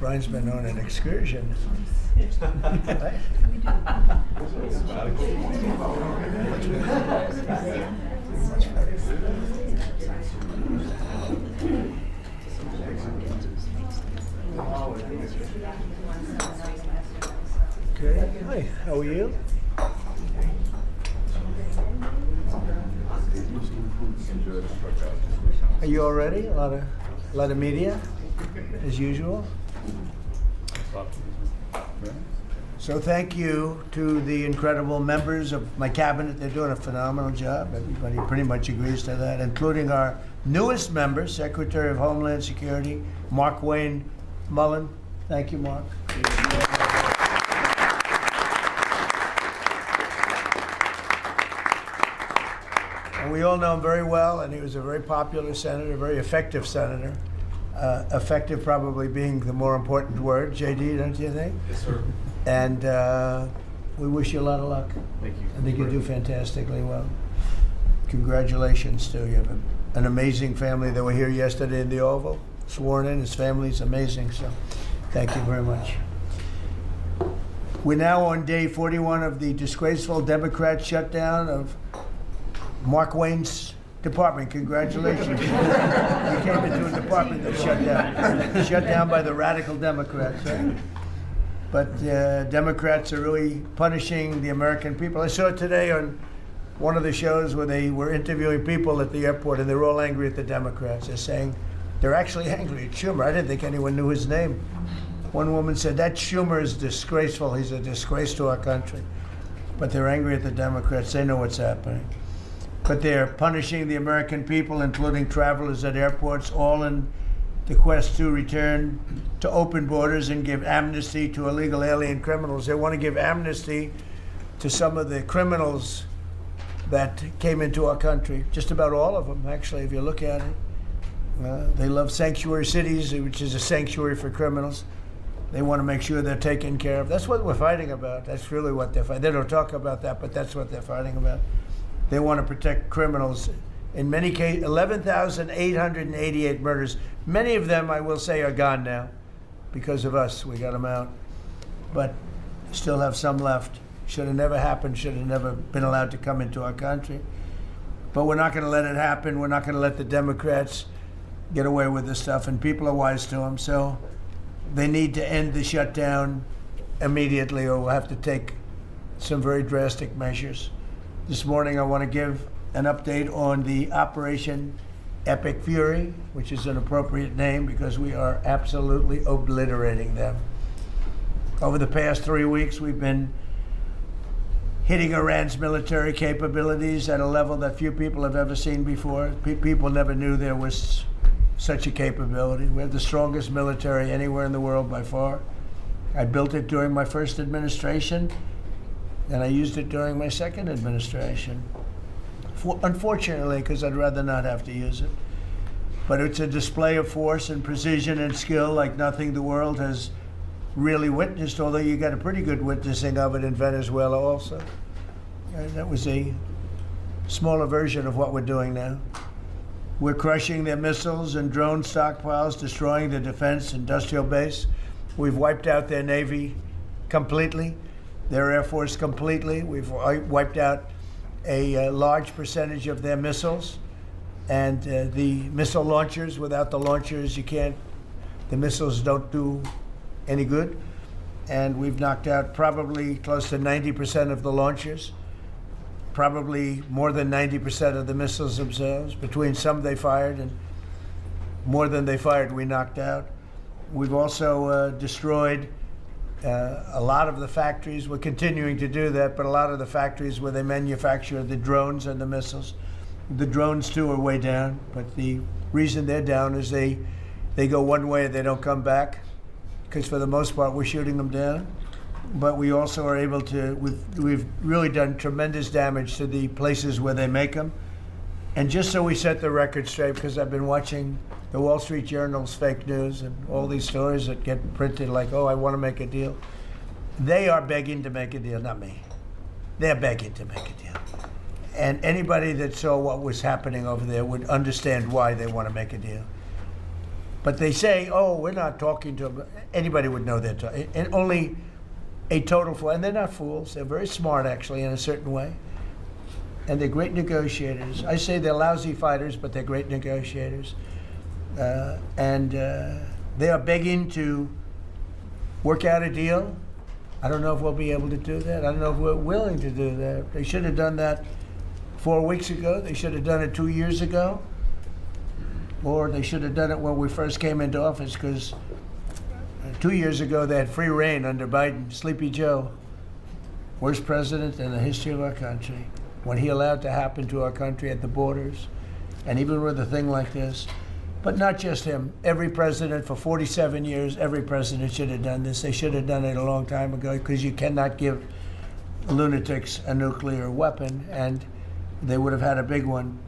Brian's been on an excursion. Okay. Hi, how are you? Are you all ready? A lot of media, as usual. So thank you to the incredible members of my cabinet. They're doing a phenomenal job. Everybody pretty much agrees to that, including our newest member, Secretary of Homeland Security, Mark Wayne Mullen. Thank you, Mark. And we all know him very well, and he was a very popular senator, a very effective senator. Effective probably being the more important word. JD, don't you think? Yes, sir. And we wish you a lot of luck. Thank you. I think you do fantastically well. Congratulations to you. You have an amazing family that were here yesterday in the Oval, sworn in. His family's amazing, so thank you very much. We're now on day 41 of the disgraceful Democrat shutdown of Mark Wayne's department. Congratulations. You came into a department that shut down by the radical Democrats, right? But Democrats are really punishing the American people. I saw it today on one of the shows where they were interviewing people at the airport, and they're all angry at the Democrats. They're saying they're actually angry at Schumer. I didn't think anyone knew his name. One woman said, that Schumer is disgraceful. He's a disgrace to our country. But they're angry at the Democrats. They know what's happening. But they're punishing the American people, including travelers at airports, all in the quest to return to open borders and give amnesty to illegal alien criminals. They want to give amnesty to some of the criminals that came into our country, just about all of them, actually, if you look at it. They love sanctuary cities, which is a sanctuary for criminals. They want to make sure they're taken care of. That's what we're fighting about. That's really what they're fighting. They don't talk about that, but that's what they're fighting about. They want to protect criminals. In many cases, 11,888 murders. Many of them, I will say, are gone now because of us. We got them out. But still have some left. Should have never happened, should have never been allowed to come into our country. But we're not going to let it happen. We're not going to let the Democrats get away with this stuff, and people are wise to them. So they need to end the shutdown immediately, or we'll have to take some very drastic measures. This morning, I want to give an update on the Operation Epic Fury, which is an appropriate name because we are absolutely obliterating them. Over the past 3 weeks, we've been hitting Iran's military capabilities at a level that few people have ever seen before. People never knew there was such a capability. We have the strongest military anywhere in the world by far. I built it during my first administration, and I used it during my second administration. Unfortunately, because I'd rather not have to use it. But it's a display of force and precision and skill like nothing the world has really witnessed, although you got a pretty good witnessing of it in Venezuela also. And that was a smaller version of what we're doing now. We're crushing their missiles and drone stockpiles, destroying the defense industrial base. We've wiped out their Navy completely, their Air Force completely. We've wiped out a large percentage of their missiles. And the missile launchers, without the launchers, the missiles don't do any good. And we've knocked out probably close to 90% of the launchers, probably more than 90% of the missiles themselves. Between some they fired and more than they fired, we knocked out. We've also destroyed a lot of the factories. We're continuing to do that, but a lot of the factories where they manufacture the drones and the missiles. The drones too are way down, but the reason they're down is they go one way and they don't come back, because for the most part we're shooting them down. But we also are able to, we've really done tremendous damage to the places where they make them. And just so we set the record straight, because I've been watching the Wall Street Journal's fake news and all these stories that get printed like, oh, I want to make a deal. They are begging to make a deal, not me. They're begging to make a deal. And anybody that saw what was happening over there would understand why they want to make a deal. But they say, oh, we're not talking to them. Anybody would know that. And only a total fool. And they're not fools. They're very smart, actually, in a certain way. And they're great negotiators. I say they're lousy fighters, but they're great negotiators. And they are begging to work out a deal. I don't know if we'll be able to do that. I don't know if we're willing to do that. They should have done that 4 weeks ago. They should have done it 2 years ago. Or they should have done it when we first came into office, because 2 years ago they had free reign under Biden. Sleepy Joe, worst president in the history of our country. When he allowed to happen to our country at the borders, and even with a thing like this. But not just him. Every president for 47 years, every president should have done this. They should have done it a long time ago, because you cannot give lunatics a nuclear weapon, and they would have had a big one.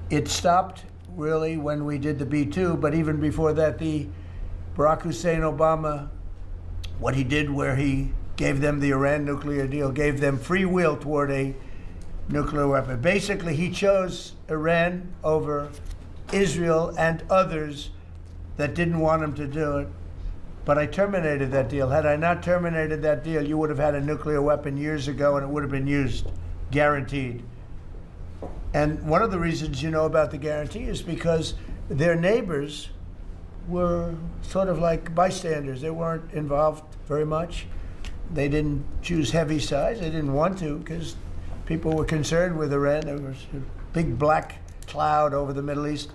It stopped really when we did the B-2, but even before that, the Barack Hussein Obama, what he did where he gave them the Iran nuclear deal, gave them free will toward a nuclear weapon. Basically, he chose Iran over Israel and others that didn't want him to do it. But I terminated that deal. Had I not terminated that deal, you would have had a nuclear weapon years ago, and it would have been used, guaranteed. And one of the reasons you know about the guarantee is because their neighbors were sort of like bystanders. They weren't involved very much. They didn't choose heavy sides. They didn't want to, because people were concerned with Iran. There was a big black cloud over the Middle East.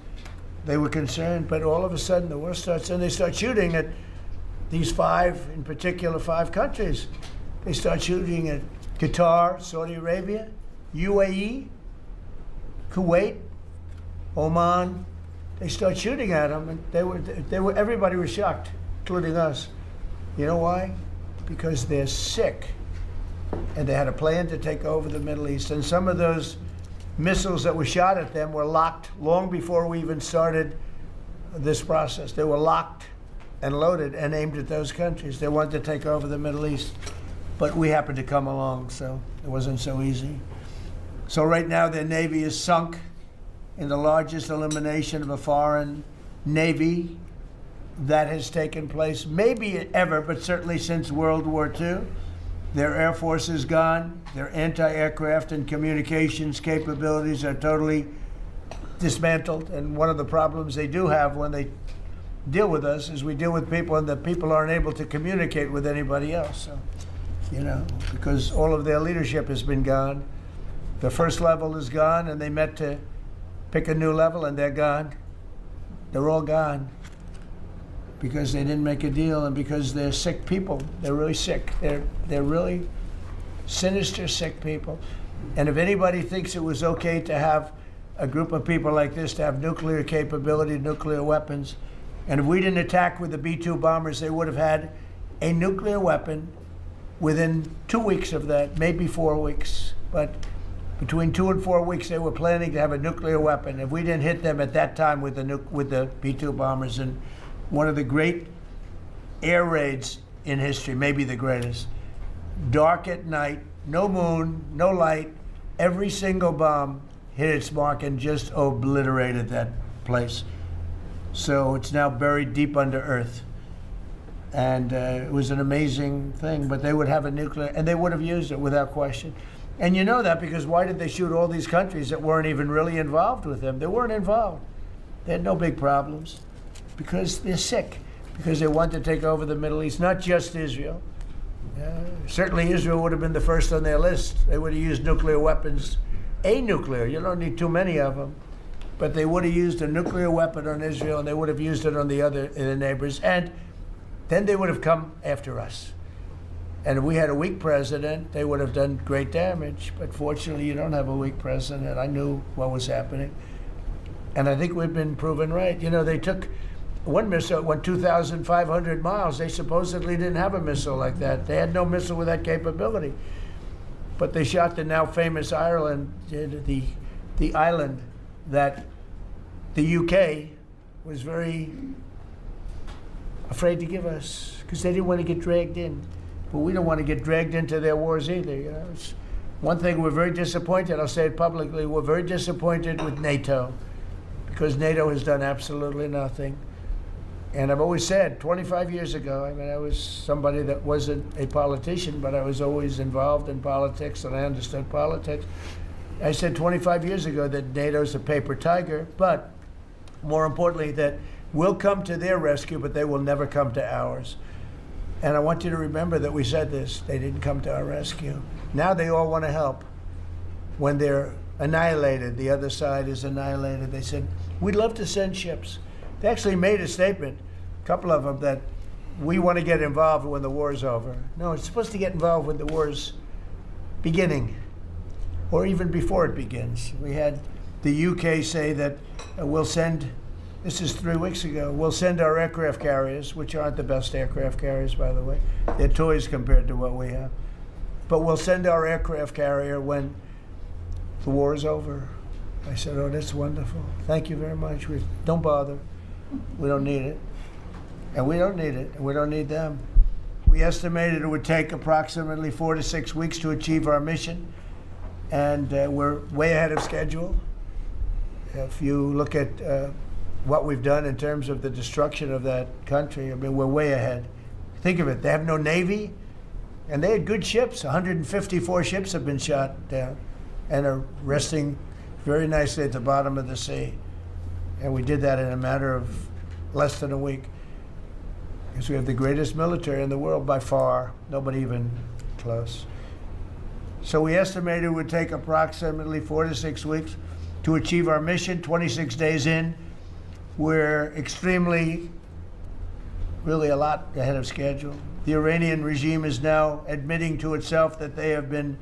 They were concerned, but all of a sudden the war starts, and they start shooting at these five, in particular, 5 countries. They start shooting at Qatar, Saudi Arabia, UAE, Kuwait, Oman. They start shooting at them, and everybody was shocked, including us. You know why? Because they're sick, and they had a plan to take over the Middle East. And some of those missiles that were shot at them were locked long before we even started this process. They were locked and loaded and aimed at those countries. They wanted to take over the Middle East, but we happened to come along, so it wasn't so easy. So right now their navy is sunk in the largest elimination of a foreign navy that has taken place, maybe ever, but certainly since World War II. Their air force is gone. Their anti-aircraft and communications capabilities are totally dismantled. And one of the problems they do have when they deal with us is we deal with people, and the people aren't able to communicate with anybody else. So, you know, because all of their leadership has been gone. The first level is gone, and they met to pick a new level, and they're gone. They're all gone because they didn't make a deal, and because they're sick people. They're really sick. They're really sinister, sick people. And if anybody thinks it was okay to have a group of people like this to have nuclear capability, nuclear weapons, and if we didn't attack with the B-2 bombers, they would have had a nuclear weapon within 2 weeks of that, maybe 4 weeks. But between 2 and 4 weeks, they were planning to have a nuclear weapon. If we didn't hit them at that time with the B-2 bombers, and one of the great air raids in history, maybe the greatest, dark at night, no moon, no light, every single bomb hit its mark and just obliterated that place. So it's now buried deep under earth. And it was an amazing thing, but they would have a nuclear, and they would have used it without question. And you know that because why did they shoot all these countries that weren't even really involved with them? They weren't involved. They had no big problems because they're sick, because they want to take over the Middle East, not just Israel. Certainly Israel would have been the first on their list. They would have used nuclear weapons, a nuclear, you don't need too many of them, but they would have used a nuclear weapon on Israel, and they would have used it on the neighbors, and then they would have come after us. And if we had a weak president, they would have done great damage. But fortunately, you don't have a weak president. I knew what was happening. And I think we've been proven right. You know, they took one missile, it went 2,500 miles. They supposedly didn't have a missile like that. They had no missile with that capability. But they shot the now famous Ireland, the island that the UK was very afraid to give us because they didn't want to get dragged in. But we don't want to get dragged into their wars either. You know, it's one thing we're very disappointed. I'll say it publicly. We're very disappointed with NATO because NATO has done absolutely nothing. And I've always said, 25 years ago, I mean, I was somebody that wasn't a politician, but I was always involved in politics and I understood politics. I said 25 years ago that NATO's a paper tiger, but more importantly, that we'll come to their rescue, but they will never come to ours. And I want you to remember that we said this. They didn't come to our rescue. Now they all want to help. When they're annihilated, the other side is annihilated, they said, we'd love to send ships. They actually made a statement, a couple of them, that we want to get involved when the war is over. No, it's supposed to get involved when the war is beginning, or even before it begins. We had the UK say that we'll send, this is 3 weeks ago, we'll send our aircraft carriers, which aren't the best aircraft carriers, by the way. They're toys compared to what we have. But we'll send our aircraft carrier when the war is over. I said, oh, that's wonderful. Thank you very much. Don't bother. We don't need it. And we don't need it. And we don't need them. We estimated it would take approximately 4 to 6 weeks to achieve our mission. And we're way ahead of schedule. If you look at what we've done in terms of the destruction of that country, I mean, we're way ahead. Think of it. They have no Navy. And they had good ships. 154 ships have been shot down and are resting very nicely at the bottom of the sea. And we did that in a matter of less than a week. Because we have the greatest military in the world by far, nobody even close. So we estimated it would take approximately 4 to 6 weeks to achieve our mission. 26 days in, we're extremely, really a lot ahead of schedule. The Iranian regime is now admitting to itself that they have been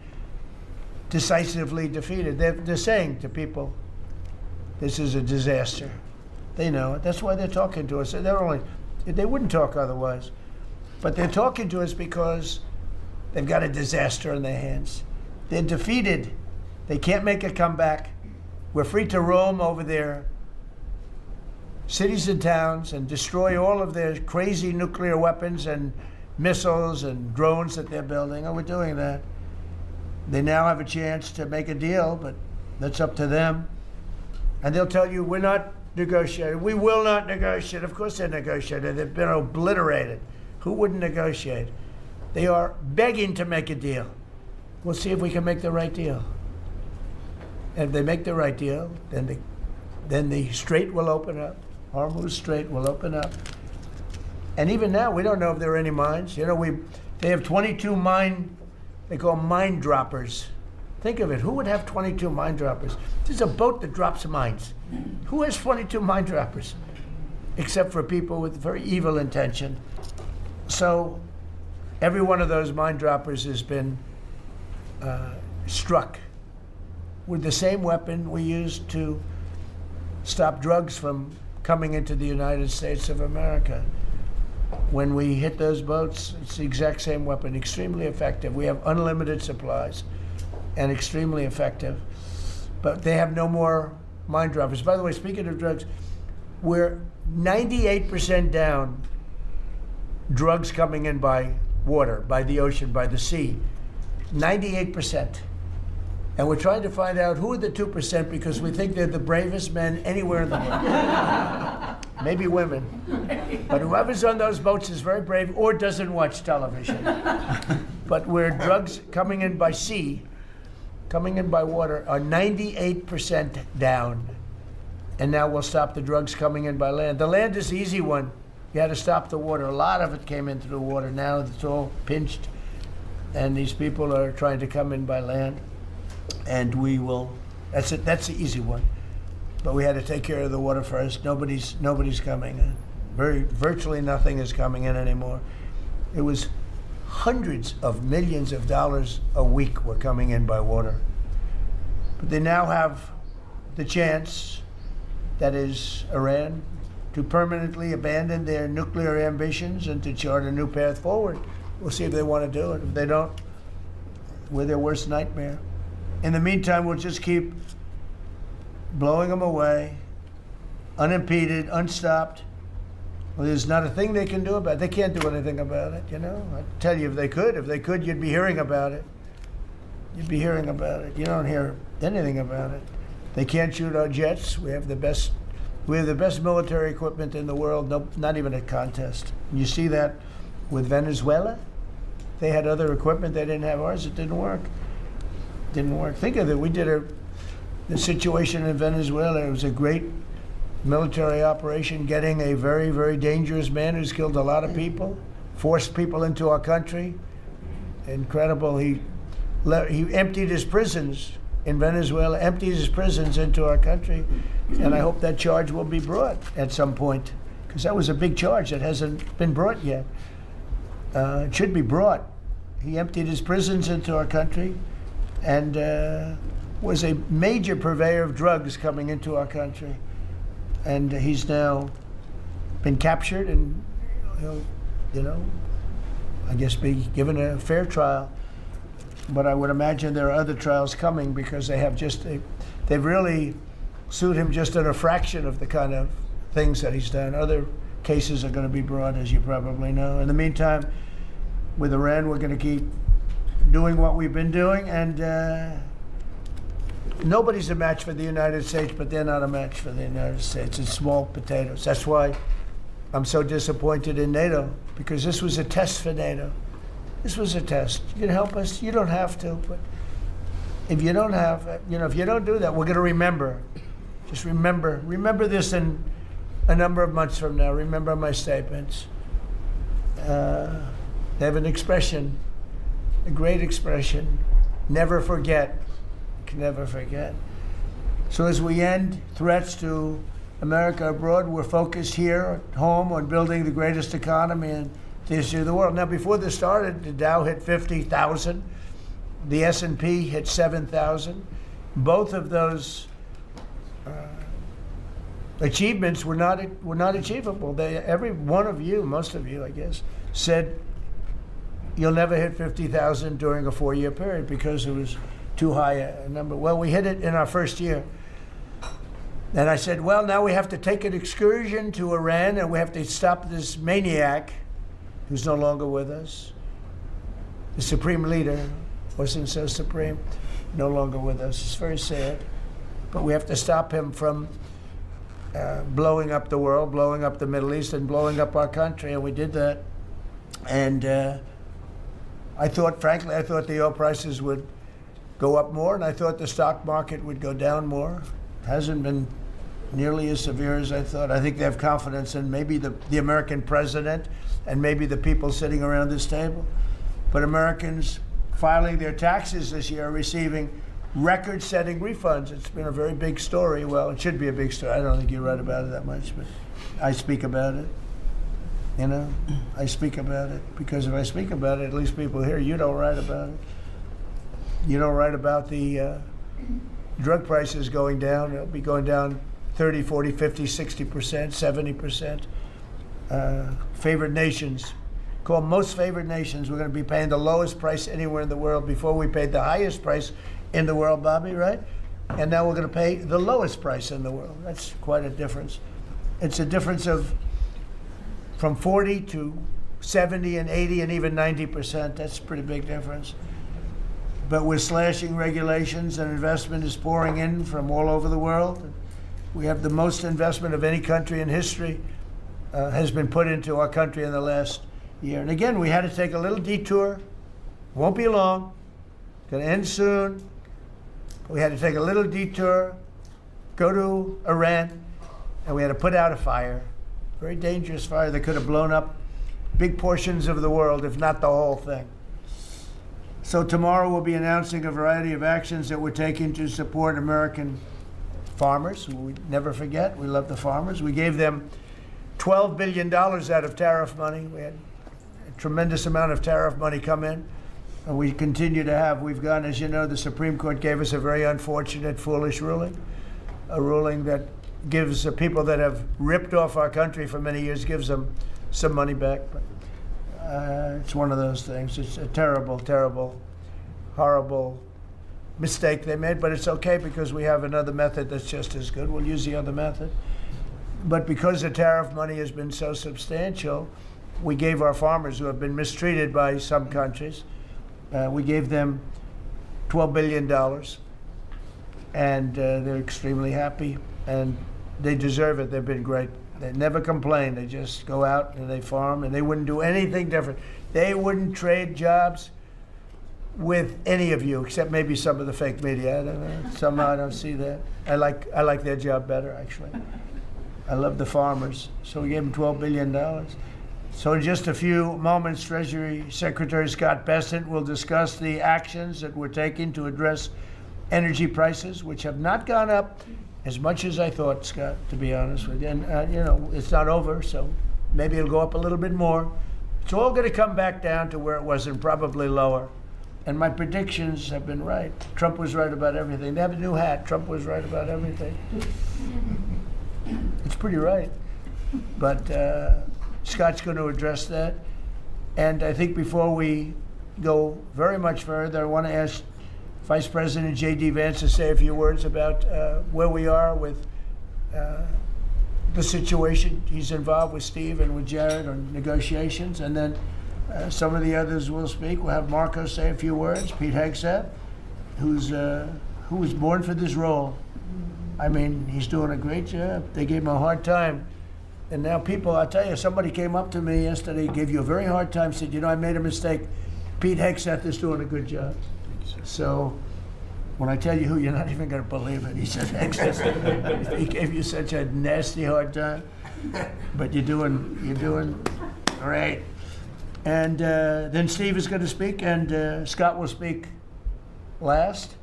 decisively defeated. They're saying to people, this is a disaster. They know it. That's why they're talking to us. They wouldn't talk otherwise. But they're talking to us because they've got a disaster in their hands. They're defeated. They can't make a comeback. We're free to roam over their cities and towns and destroy all of their crazy nuclear weapons and missiles and drones that they're building. Oh, we're doing that. They now have a chance to make a deal, but that's up to them. And they'll tell you, we're not negotiating. We will not negotiate. Of course they're negotiating. They've been obliterated. Who wouldn't negotiate? They are begging to make a deal. We'll see if we can make the right deal. And if they make the right deal, then the strait will open up. Hormuz Strait will open up. And even now, we don't know if there are any mines. You know, they have 22 they call mine droppers. Think of it, who would have 22 mine droppers? There's a boat that drops mines. Who has 22 mine droppers? Except for people with very evil intention. So every one of those mine droppers has been struck with the same weapon we used to stop drugs from coming into the United States of America. When we hit those boats, it's the exact same weapon, extremely effective. We have unlimited supplies and extremely effective. But they have no more mine droppers. By the way, speaking of drugs, we're 98% down drugs coming in by water, by the ocean, by the sea. 98%. And we're trying to find out who are the 2% because we think they're the bravest men anywhere in the world. Maybe women. But whoever's on those boats is very brave or doesn't watch television. But where drugs coming in by sea, coming in by water, are 98% down. And now we'll stop the drugs coming in by land. The land is the easy one. You had to stop the water. A lot of it came in through water. Now it's all pinched. And these people are trying to come in by land. And we will, that's it, that's the easy one. But we had to take care of the water first. Nobody's coming in. Virtually nothing is coming in anymore. It was hundreds of millions of dollars a week were coming in by water. But they now have the chance, that is Iran, to permanently abandon their nuclear ambitions and to chart a new path forward. We'll see if they want to do it. If they don't, we're their worst nightmare. In the meantime, we'll just keep blowing them away, unimpeded, unstopped. Well, there's not a thing they can do about it. They can't do anything about it, you know. I tell you, if they could, you'd be hearing about it. You'd be hearing about it. You don't hear anything about it. They can't shoot our jets. We have the best We have the best military equipment in the world, no, not even a contest. You see that with Venezuela. They had other equipment, they didn't have ours, it didn't work. Didn't work. Think of it, we did the situation in Venezuela, it was a great military operation, getting a very, very dangerous man who's killed a lot of people, forced people into our country. Incredible. He emptied his prisons in Venezuela, emptied his prisons into our country, and I hope that charge will be brought at some point, because that was a big charge that hasn't been brought yet. It should be brought. He emptied his prisons into our country and was a major purveyor of drugs coming into our country. And he's now been captured and, I guess be given a fair trial. But I would imagine there are other trials coming, because they've really sued him just in a fraction of the kind of things that he's done. Other cases are going to be brought, as you probably know. In the meantime, with Iran, we're going to keep doing what we've been doing, and nobody's a match for the United States, but they're not a match for the United States. It's small potatoes. That's why I'm so disappointed in NATO, because this was a test for NATO. This was a test. You can help us. You don't have to, but if you don't if you don't do that, we're going to remember. Just remember this in a number of months from now. Remember my statements. They have an expression, a great expression, never forget. Can never forget. So as we end threats to America abroad, we're focused here at home on building the greatest economy in the history of the world. Now, before this started, the Dow hit 50,000. The S&P hit 7,000. Both of those achievements were not achievable. Every one of you, most of you, I guess, said you'll never hit 50,000 during a 4-year period because it was too high a number. Well, we hit it in our first year. And I said, well, now we have to take an excursion to Iran, and we have to stop this maniac who's no longer with us. The supreme leader wasn't so supreme, no longer with us. It's very sad. But we have to stop him from blowing up the world, blowing up the Middle East, and blowing up our country, and we did that. And frankly, I thought the oil prices would go up more, and I thought the stock market would go down more. It hasn't been nearly as severe as I thought. I think they have confidence in maybe the American president and maybe the people sitting around this table. But Americans filing their taxes this year are receiving record-setting refunds. It's been a very big story. Well, it should be a big story. I don't think you write about it that much, but I speak about it. I speak about it because if I speak about it, at least people hear. You don't write about it. You don't write about the drug prices going down. It'll be going down 30, 40, 50, 60%, 70%. Favored nations, called most favored nations. We're going to be paying the lowest price anywhere in the world. Before we paid the highest price in the world, Bobby, right? And now we're going to pay the lowest price in the world. That's quite a difference. It's a difference of from 40 to 70 and 80 and even 90%. That's a pretty big difference. But we're slashing regulations, and investment is pouring in from all over the world. We have the most investment of any country in history has been put into our country in the last year. And again, we had to take a little detour. Won't be long. Going to end soon. We had to take a little detour, go to Iran, and we had to put out a fire. Very dangerous fire that could have blown up big portions of the world, if not the whole thing. So tomorrow we'll be announcing a variety of actions that we're taking to support American farmers, who we never forget. We love the farmers. We gave them $12 billion out of tariff money. We had a tremendous amount of tariff money come in, and we continue to have. We've gone, as you know, the Supreme Court gave us a very unfortunate, foolish ruling, a ruling that gives the people that have ripped off our country for many years, gives them some money back. But it's one of those things. It's a terrible, terrible, horrible mistake they made, but it's okay because we have another method that's just as good. We'll use the other method. But because the tariff money has been so substantial, we gave our farmers, who have been mistreated by some countries, we gave them $12 billion, and they're extremely happy. And they deserve it. They've been great. They never complain. They just go out and they farm, and they wouldn't do anything different. They wouldn't trade jobs with any of you, except maybe some of the fake media. I don't know. Somehow I don't see that. I like their job better, actually. I love the farmers, so we gave them $12 billion. So in just a few moments, Treasury Secretary Scott Bessent will discuss the actions that we're taking to address energy prices, which have not gone up as much as I thought, Scott, to be honest with you. And, you know, it's not over, so maybe it'll go up a little bit more. It's all going to come back down to where it was and probably lower. And my predictions have been right. Trump was right about everything. They have a new hat. Trump was right about everything. It's pretty right. But Scott's going to address that. And I think before we go very much further, I want to ask Vice President J.D. Vance to say a few words about where we are with the situation he's involved with Steve and with Jared on negotiations. And then some of the others will speak. We'll have Marco say a few words. Pete Hegseth, who was born for this role. I mean, he's doing a great job. They gave him a hard time. And now people, I'll tell you, somebody came up to me yesterday, gave you a very hard time, said, you know, I made a mistake. Pete Hegseth is doing a good job. So when I tell you who, you're not even going to believe it. He said Hegseth. He gave you such a nasty hard time. But you're doing great. And then Steve is going to speak, and Scott will speak last.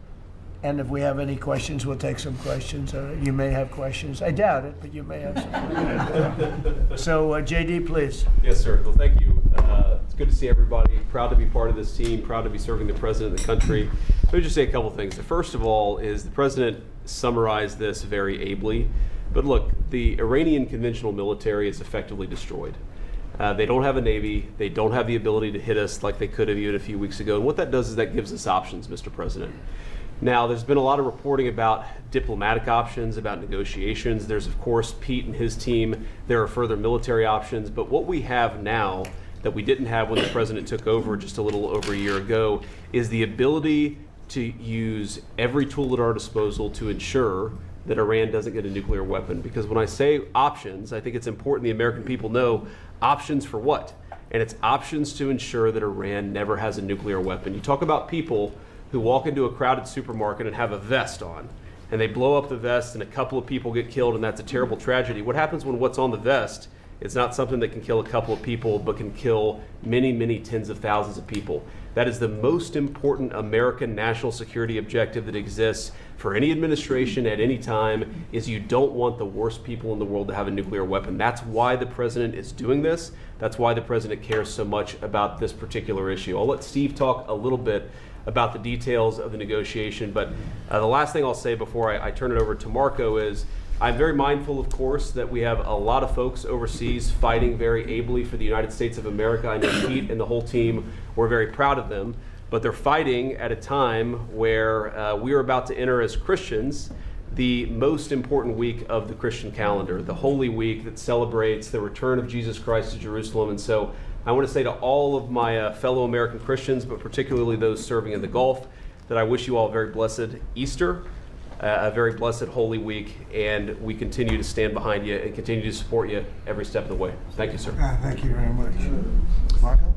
And if we have any questions, we'll take some questions. You may have questions. I doubt it, but you may have some questions. So, JD, please. Yes, sir. Well, thank you. It's good to see everybody. Proud to be part of this team. Proud to be serving the president of the country. Let me just say a couple things. The first of all is the president summarized this very ably. But look, the Iranian conventional military is effectively destroyed. They don't have a navy. They don't have the ability to hit us like they could have even a few weeks ago. And what that does is that gives us options, Mr. President. Now, there's been a lot of reporting about diplomatic options, about negotiations. There's, of course, Pete and his team. There are further military options. But what we have now that we didn't have when the president took over just a little over a year ago is the ability to use every tool at our disposal to ensure that Iran doesn't get a nuclear weapon. Because when I say options, I think it's important the American people know options for what? And it's options to ensure that Iran never has a nuclear weapon. You talk about people who walk into a crowded supermarket and have a vest on, and they blow up the vest and a couple of people get killed, and that's a terrible tragedy. What happens when what's on the vest is not something that can kill a couple of people, but can kill many, many tens of thousands of people? That is the most important American national security objective that exists for any administration at any time, is you don't want the worst people in the world to have a nuclear weapon. That's why the president is doing this. That's why the president cares so much about this particular issue. I'll let Steve talk a little bit about the details of the negotiation, but the last thing I'll say before I turn it over to Marco is I'm very mindful, of course, that we have a lot of folks overseas fighting very ably for the United States of America. I know Pete and the whole team, we're very proud of them, but they're fighting at a time where we are about to enter as Christians the most important week of the Christian calendar, the Holy Week that celebrates the return of Jesus Christ to Jerusalem. And so I want to say to all of my fellow American Christians, but particularly those serving in the Gulf, that I wish you all a very blessed Easter, a very blessed Holy Week, and we continue to stand behind you and continue to support you every step of the way. Thank you, sir. Thank you very much. Marco?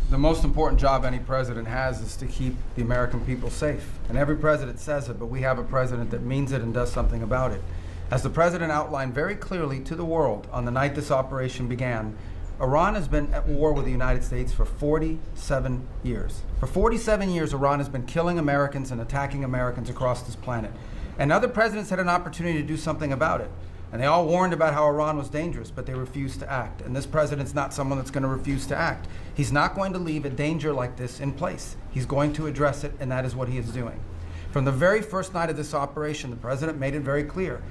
The most important job any president has is to keep the American people safe. And every president says it, but we have a president that means it and does something about it. As the president outlined very clearly to the world on the night this operation began, Iran has been at war with the United States for 47 years. For 47 years, Iran has been killing Americans and attacking Americans across this planet. And other presidents had an opportunity to do something about it. And they all warned about how Iran was dangerous, but they refused to act. And this president's not someone that's going to refuse to act. He's not going to leave a danger like this in place. He's going to address it, and that is what he is doing. From the very first night of this operation, the president made it very clear.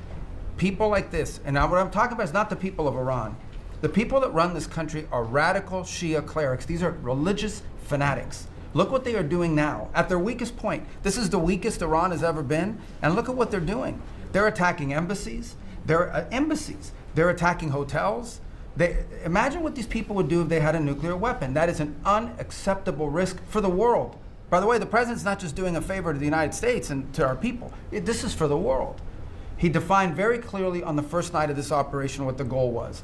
People like this, and now what I'm talking about is not the people of Iran. The people that run this country are radical Shia clerics. These are religious fanatics. Look what they are doing now. At their weakest point, this is the weakest Iran has ever been, and look at what they're doing. They're attacking embassies. They're attacking hotels. Imagine what these people would do if they had a nuclear weapon. That is an unacceptable risk for the world. By the way, the president's not just doing a favor to the United States and to our people. This is for the world. He defined very clearly on the first night of this operation what the goal was.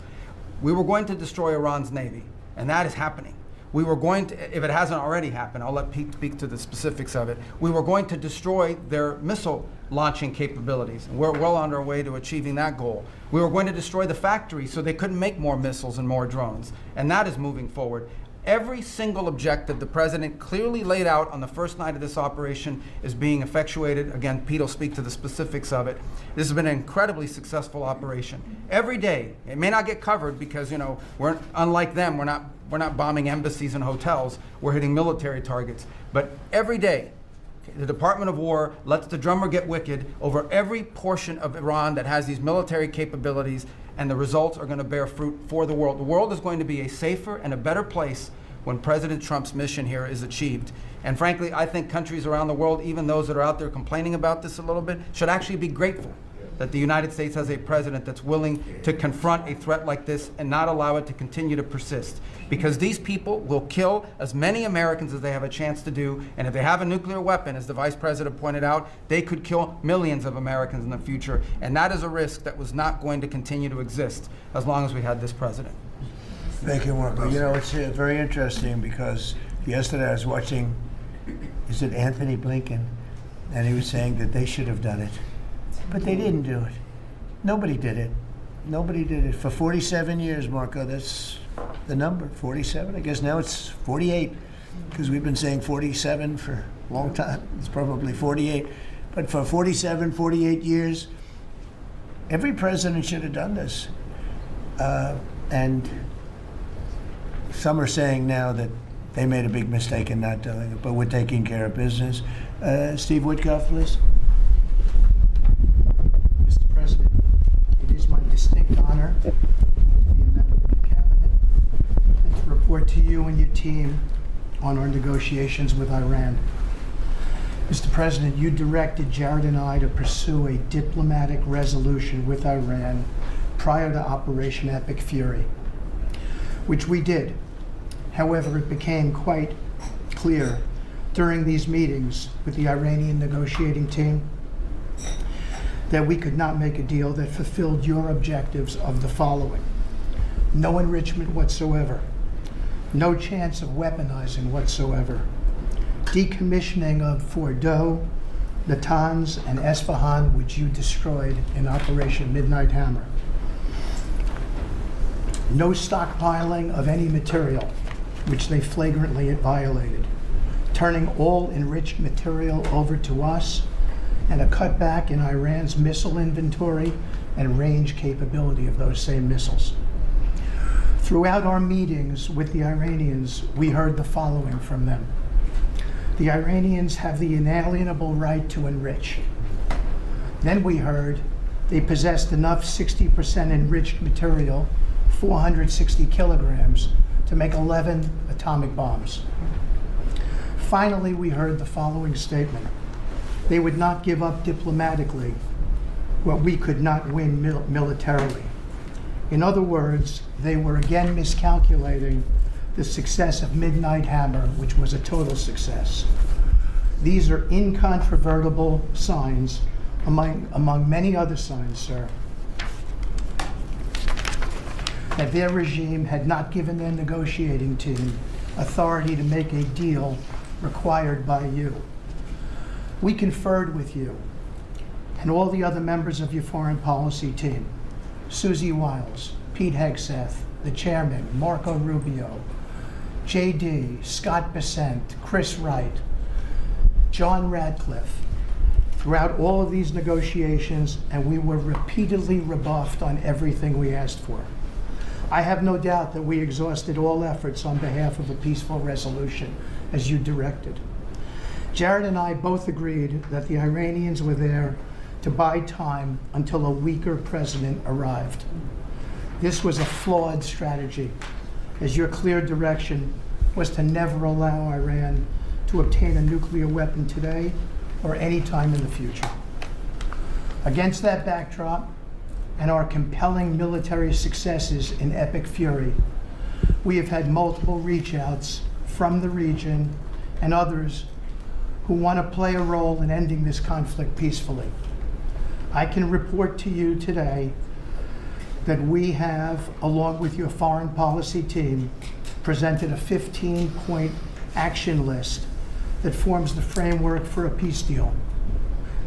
We were going to destroy Iran's Navy, and that is happening. We were going to, if it hasn't already happened, I'll let Pete speak to the specifics of it. We were going to destroy their missile launching capabilities, and we're well on our way to achieving that goal. We were going to destroy the factory so they couldn't make more missiles and more drones, and that is moving forward. Every single objective the president clearly laid out on the first night of this operation is being effectuated. Again, Pete will speak to the specifics of it. This has been an incredibly successful operation. Every day, it may not get covered because, you know, we're unlike them. We're not bombing embassies and hotels. We're hitting military targets. But every day, the Department of War lets the drummer get wicked over every portion of Iran that has these military capabilities, and the results are going to bear fruit for the world. The world is going to be a safer and a better place when President Trump's mission here is achieved. And frankly, I think countries around the world, even those that are out there complaining about this a little bit, should actually be grateful that the United States has a president that's willing to confront a threat like this and not allow it to continue to persist. Because these people will kill as many Americans as they have a chance to do, and if they have a nuclear weapon, as the Vice President pointed out, they could kill millions of Americans in the future, and that is a risk that was not going to continue to exist as long as we had this president. Thank you, Marco. You know, it's very interesting because yesterday I was watching, is it Anthony Blinken? And he was saying that they should have done it. But they didn't do it. Nobody did it. Nobody did it. For 47 years, Marco, that's the number, 47. I guess now it's 48, because we've been saying 47 for a long time. It's probably 48. But for 47, 48 years, every president should have done this. And some are saying now that they made a big mistake in not doing it, but we're taking care of business. Steve Woodcock, please. Distinct honor to be a member of the cabinet and to report to you and your team on our negotiations with Iran. Mr. President, you directed Jared and I to pursue a diplomatic resolution with Iran prior to Operation Epic Fury, which we did. However, it became quite clear during these meetings with the Iranian negotiating team that we could not make a deal that fulfilled your objectives of the following: no enrichment whatsoever, no chance of weaponizing whatsoever, decommissioning of Fordow, Natanz, and Esfahan, which you destroyed in Operation Midnight Hammer, no stockpiling of any material, which they flagrantly violated, turning all enriched material over to us, and a cutback in Iran's missile inventory and range capability of those same missiles. Throughout our meetings with the Iranians, we heard the following from them. The Iranians have the inalienable right to enrich. Then we heard they possessed enough 60% enriched material, 460 kilograms, to make 11 atomic bombs. Finally, we heard the following statement. They would not give up diplomatically what we could not win militarily. In other words, they were again miscalculating the success of Midnight Hammer, which was a total success. These are incontrovertible signs, among many other signs, sir, that their regime had not given their negotiating team authority to make a deal required by you. We conferred with you and all the other members of your foreign policy team, Susie Wiles, Pete Hegseth, the chairman, Marco Rubio, JD, Scott Bessent, Chris Wright, John Radcliffe, throughout all of these negotiations, and we were repeatedly rebuffed on everything we asked for. I have no doubt that we exhausted all efforts on behalf of a peaceful resolution, as you directed. Jared and I both agreed that the Iranians were there to buy time until a weaker president arrived. This was a flawed strategy, as your clear direction was to never allow Iran to obtain a nuclear weapon today or any time in the future. Against that backdrop and our compelling military successes in Epic Fury, we have had multiple reach outs from the region and others who want to play a role in ending this conflict peacefully. I can report to you today that we have, along with your foreign policy team, presented a 15-point action list that forms the framework for a peace deal.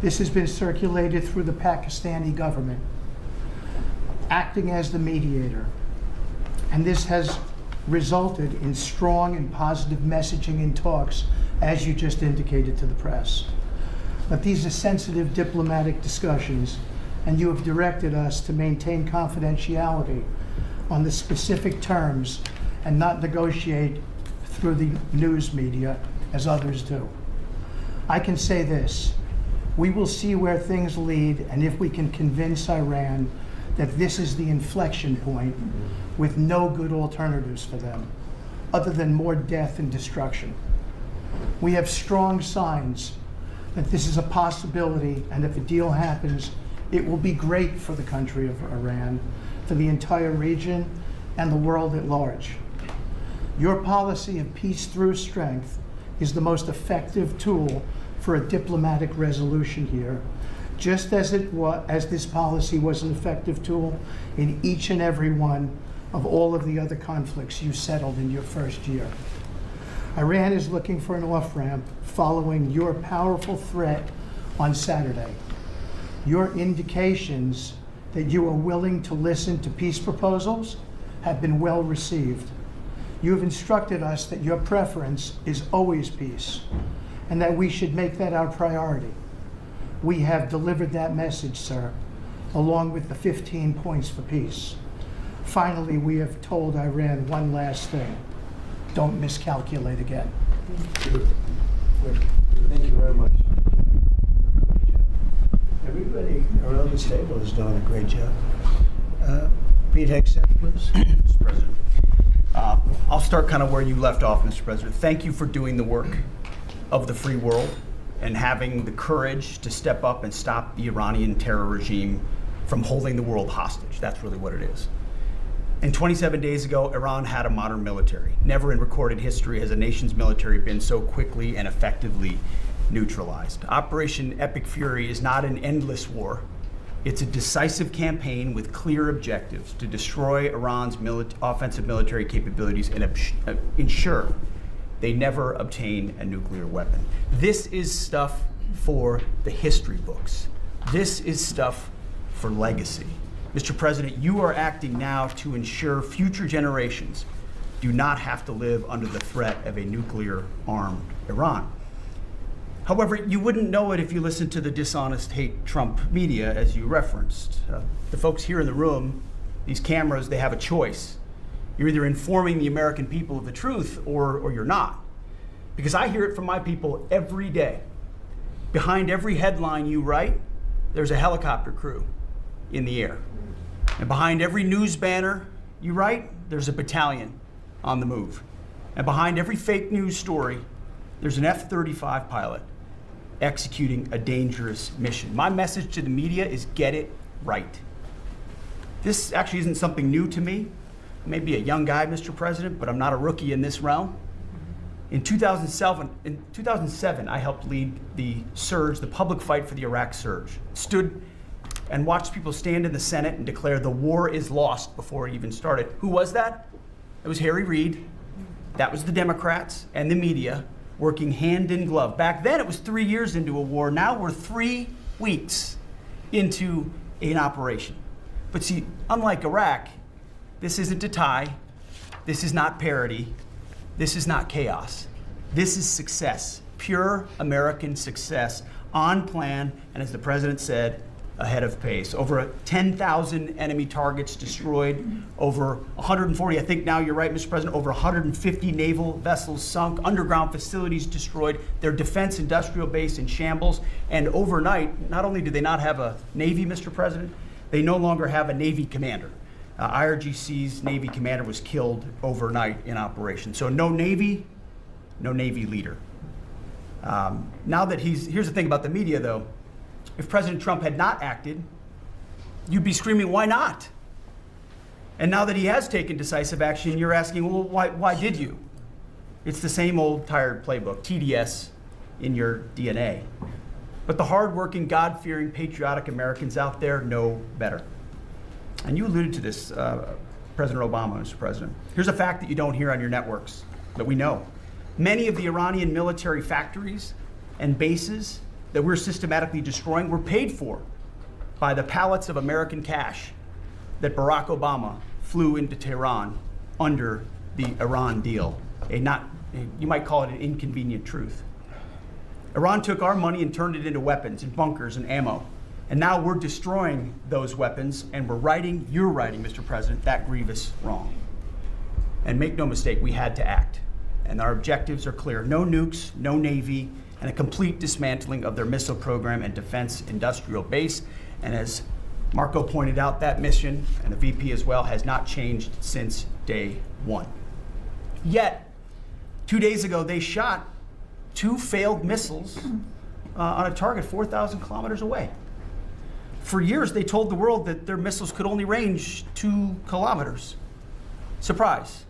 This has been circulated through the Pakistani government, acting as the mediator. And this has resulted in strong and positive messaging in talks, as you just indicated to the press. But these are sensitive diplomatic discussions, and you have directed us to maintain confidentiality on the specific terms and not negotiate through the news media as others do. I can say this: we will see where things lead, and if we can convince Iran that this is the inflection point with no good alternatives for them, other than more death and destruction. We have strong signs that this is a possibility, and if a deal happens, it will be great for the country of Iran, for the entire region, and the world at large. Your policy of peace through strength is the most effective tool for a diplomatic resolution here, just as this policy was an effective tool in each and every one of all of the other conflicts you settled in your first year. Iran is looking for an off-ramp following your powerful threat on Saturday. Your indications that you are willing to listen to peace proposals have been well received. You have instructed us that your preference is always peace, and that we should make that our priority. We have delivered that message, sir, along with the 15 points for peace. Finally, we have told Iran one last thing: don't miscalculate again. Thank you very much. Everybody around this table is doing a great job. Pete Hegseth, please. Mr. President. I'll start kind of where you left off, Mr. President. Thank you for doing the work of the free world and having the courage to step up and stop the Iranian terror regime from holding the world hostage. That's really what it is. And 27 days ago, Iran had a modern military. Never in recorded history has a nation's military been so quickly and effectively neutralized. Operation Epic Fury is not an endless war. It's a decisive campaign with clear objectives to destroy Iran's offensive military capabilities and ensure they never obtain a nuclear weapon. This is stuff for the history books. This is stuff for legacy. Mr. President, you are acting now to ensure future generations do not have to live under the threat of a nuclear-armed Iran. However, you wouldn't know it if you listened to the dishonest hate Trump media, as you referenced. The folks here in the room, these cameras, they have a choice. You're either informing the American people of the truth or you're not. Because I hear it from my people every day. Behind every headline you write, there's a helicopter crew in the air. And behind every news banner you write, there's a battalion on the move. And behind every fake news story, there's an F-35 pilot executing a dangerous mission. My message to the media is get it right. This actually isn't something new to me. I may be a young guy, Mr. President, but I'm not a rookie in this realm. In 2007, I helped lead the surge, the public fight for the Iraq surge. Stood and watched people stand in the Senate and declare the war is lost before it even started. Who was that? It was Harry Reid. That was the Democrats and the media working hand in glove. Back then it was 3 years into a war. Now we're 3 weeks into an operation. But see, unlike Iraq, this isn't a tie. This is not parity. This is not chaos. This is success, pure American success, on plan, and as the president said, ahead of pace. Over 10,000 enemy targets destroyed, over 140, I think now you're right, Mr. President, over 150 naval vessels sunk, underground facilities destroyed, their defense industrial base in shambles, and overnight, not only do they not have a Navy, Mr. President, they no longer have a Navy commander. IRGC's Navy commander was killed overnight in operation. So no Navy leader. Now that here's the thing about the media though, if President Trump had not acted, you'd be screaming, why not? And now that he has taken decisive action, you're asking, well, why did you? It's the same old tired playbook, TDS in your DNA. But the hardworking, God-fearing, patriotic Americans out there know better. And you alluded to this, President Obama, Mr. President. Here's a fact that you don't hear on your networks, that we know. Many of the Iranian military factories and bases that we're systematically destroying were paid for by the pallets of American cash that Barack Obama flew into Tehran under the Iran deal. You might call it an inconvenient truth. Iran took our money and turned it into weapons and bunkers and ammo. And now we're destroying those weapons, and you're righting, Mr. President, that grievous wrong. And make no mistake, we had to act. And our objectives are clear. No nukes, no Navy, and a complete dismantling of their missile program and defense industrial base. And as Marco pointed out, that mission, and the VP as well, has not changed since day one. Yet, 2 days ago, they shot 2 failed missiles on a target 4,000 kilometers away. For years, they told the world that their missiles could only range 2 kilometers. Surprise.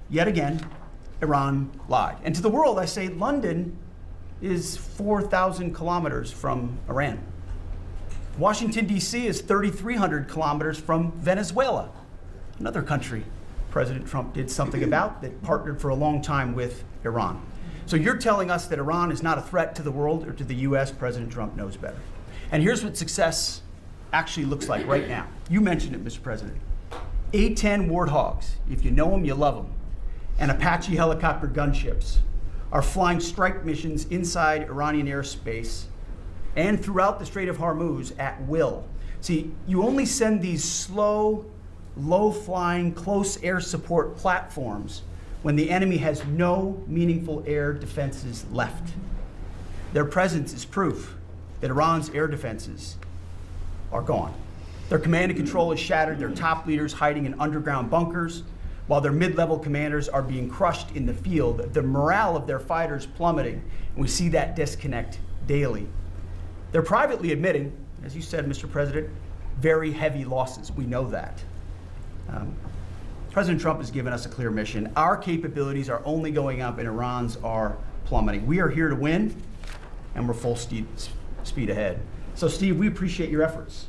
Yet again, Iran lied. And to the world, I say London is 4,000 kilometers from Iran. Washington, D.C. is 3,300 kilometers from Venezuela, another country President Trump did something about that partnered for a long time with Iran. So you're telling us that Iran is not a threat to the world or to the U.S. President Trump knows better. And here's what success actually looks like right now. You mentioned it, Mr. President. A-10 Warthogs, if you know them, you love them, and Apache helicopter gunships are flying strike missions inside Iranian airspace and throughout the Strait of Hormuz at will. See, you only send these slow, low-flying, close air support platforms when the enemy has no meaningful air defenses left. Their presence is proof that Iran's air defenses are gone. Their command and control is shattered, their top leaders hiding in underground bunkers, while their mid-level commanders are being crushed in the field. The morale of their fighters plummeting, and we see that disconnect daily. They're privately admitting, as you said, Mr. President, very heavy losses. We know that. President Trump has given us a clear mission. Our capabilities are only going up and Iran's are plummeting. We are here to win, and we're full speed ahead. So, Steve, we appreciate your efforts.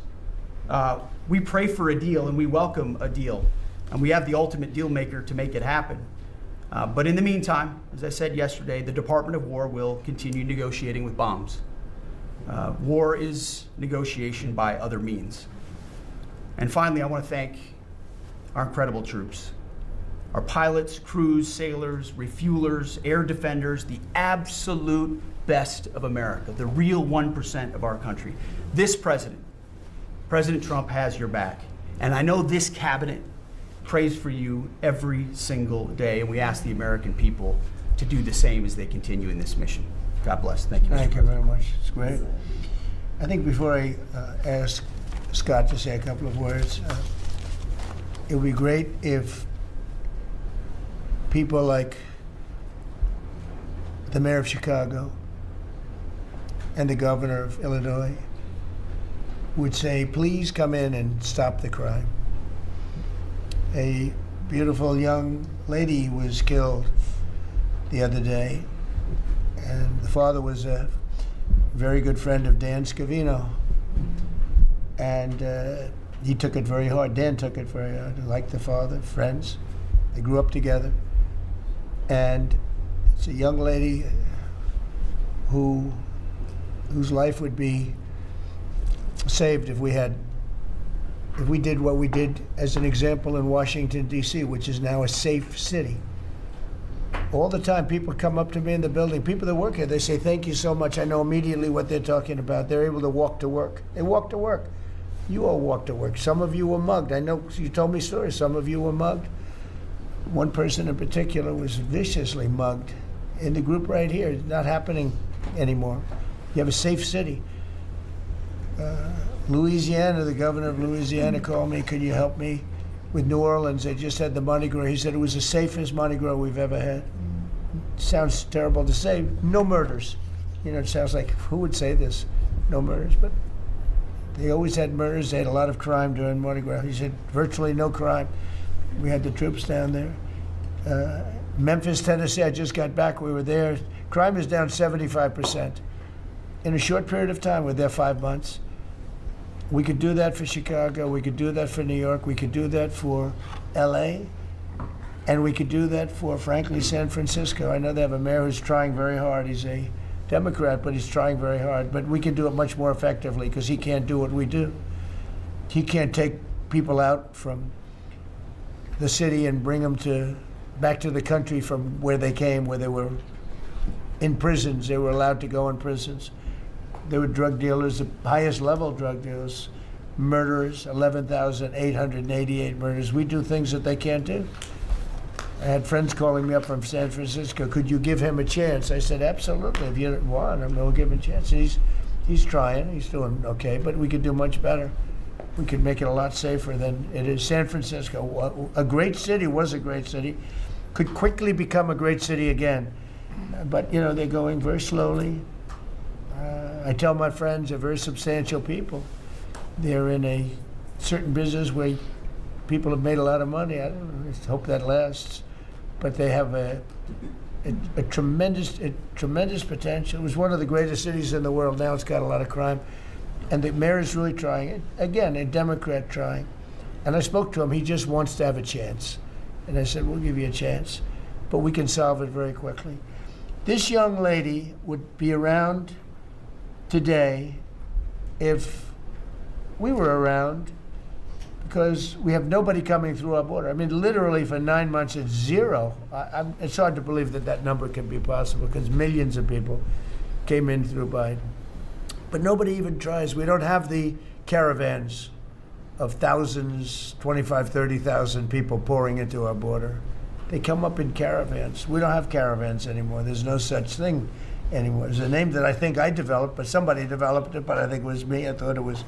We pray for a deal, and we welcome a deal. And we have the ultimate deal maker to make it happen. But in the meantime, as I said yesterday, the Department of War will continue negotiating with bombs. War is negotiation by other means. And finally, I want to thank our incredible troops, our pilots, crews, sailors, refuelers, air defenders, the absolute best of America, the real 1% of our country. This president, President Trump, has your back. And I know this cabinet prays for you every single day, and we ask the American people to do the same as they continue in this mission. God bless. Thank you, Mr. Thank you President. very much. It's great. I think before I ask Scott to say a couple of words, it would be great if people like the mayor of Chicago and the governor of Illinois would say, please come in and stop the crime. A beautiful young lady was killed the other day, and the father was a very good friend of Dan Scavino, and he took it very hard. Dan took it very hard, like the father, friends. They grew up together, and it's a young lady whose life would be saved if we did what we did as an example in Washington, D.C., which is now a safe city. All the time, people come up to me in the building, people that work here, they say, thank you so much. I know immediately what they're talking about. They're able to walk to work. They walk to work. You all walk to work. Some of you were mugged. I know you told me stories. Some of you were mugged. One person in particular was viciously mugged in the group right here. It's not happening anymore. You have a safe city. Louisiana, the governor of Louisiana called me, could you help me with New Orleans? They just had the Mardi Gras. He said it was the safest Mardi Gras we've ever had. Sounds terrible to say. No murders. You know, it sounds like, who would say this? No murders. But they always had murders. They had a lot of crime during Mardi Gras. He said virtually no crime. We had the troops down there. Memphis, Tennessee, I just got back. We were there. Crime is down 75%. in a short period of time. We're there 5 months. We could do that for Chicago. We could do that for New York. We could do that for LA. And we could do that for, frankly, San Francisco. I know they have a mayor who's trying very hard. He's a Democrat, but he's trying very hard. But we can do it much more effectively because he can't do what we do. He can't take people out from the city and bring them back to the country from where they came, where they were in prisons. They were allowed to go in prisons. They were drug dealers, the highest level drug dealers, murderers, 11,888 murders. We do things that they can't do. I had friends calling me up from San Francisco. Could you give him a chance? I said, absolutely. If you want him, we'll give him a chance. And he's trying. He's doing okay, but we could do much better. We could make it a lot safer than it is. San Francisco, a great city, was a great city, could quickly become a great city again. But, you know, they're going very slowly. I tell my friends they're very substantial people. They're in a certain business where people have made a lot of money. I hope that lasts. But they have a tremendous potential. It was one of the greatest cities in the world. Now it's got a lot of crime. And the mayor is really trying. Again, a Democrat trying. And I spoke to him. He just wants to have a chance. And I said, we'll give you a chance. But we can solve it very quickly. This young lady would be around today if we were around, because we have nobody coming through our border. I mean, literally for 9 months, it's zero. It's hard to believe that number can be possible because millions of people came in through Biden. But nobody even tries. We don't have the caravans of thousands, 25, 30,000 people pouring into our border. They come up in caravans. We don't have caravans anymore. There's no such thing anymore. There's a name that I think I developed, but somebody developed it, but I think it was me. I thought it was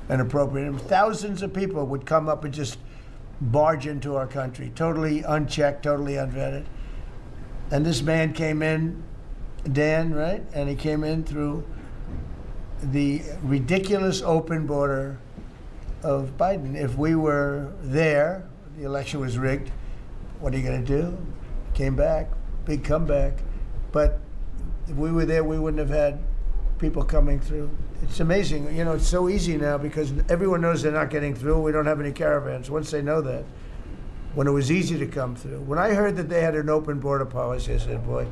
an appropriate name. Thousands of people would come up and just barge into our country, totally unchecked, totally unvetted. And this man came in, Dan, right? And he came in through the ridiculous open border of Biden. If we were there, the election was rigged, what are you going to do? Came back, big comeback. But if we were there, we wouldn't have had people coming through. It's amazing. You know, it's so easy now because everyone knows they're not getting through. We don't have any caravans. Once they know that, when it was easy to come through. When I heard that they had an open border policy, I said, boy,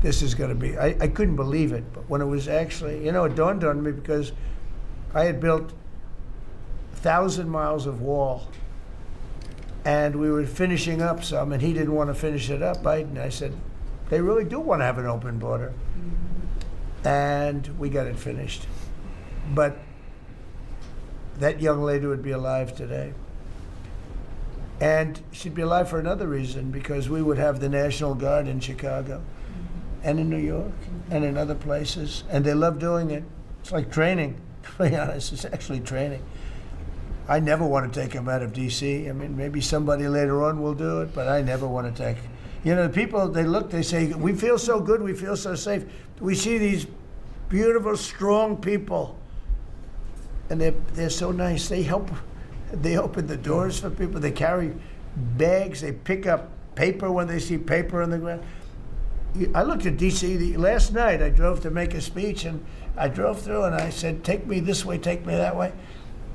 this is going to be, I couldn't believe it. But when it was actually, you know, it dawned on me because I had built 1,000 miles of wall and we were finishing up some and he didn't want to finish it up, Biden. I said, they really do want to have an open border. And we got it finished. But that young lady would be alive today. And she'd be alive for another reason, because we would have the National Guard in Chicago and in New York and in other places. And they love doing it. It's like training, to be honest. It's actually training. I never want to take them out of D.C. I mean, maybe somebody later on will do it, but I never want to take. You know, people, they look, they say, we feel so good, we feel so safe. We see these beautiful, strong people, and they're so nice. They help, they open the doors for people. They carry bags. They pick up paper when they see paper on the ground. I looked at D.C. last night. I drove to make a speech, and I drove through, and I said, take me this way, take me that way.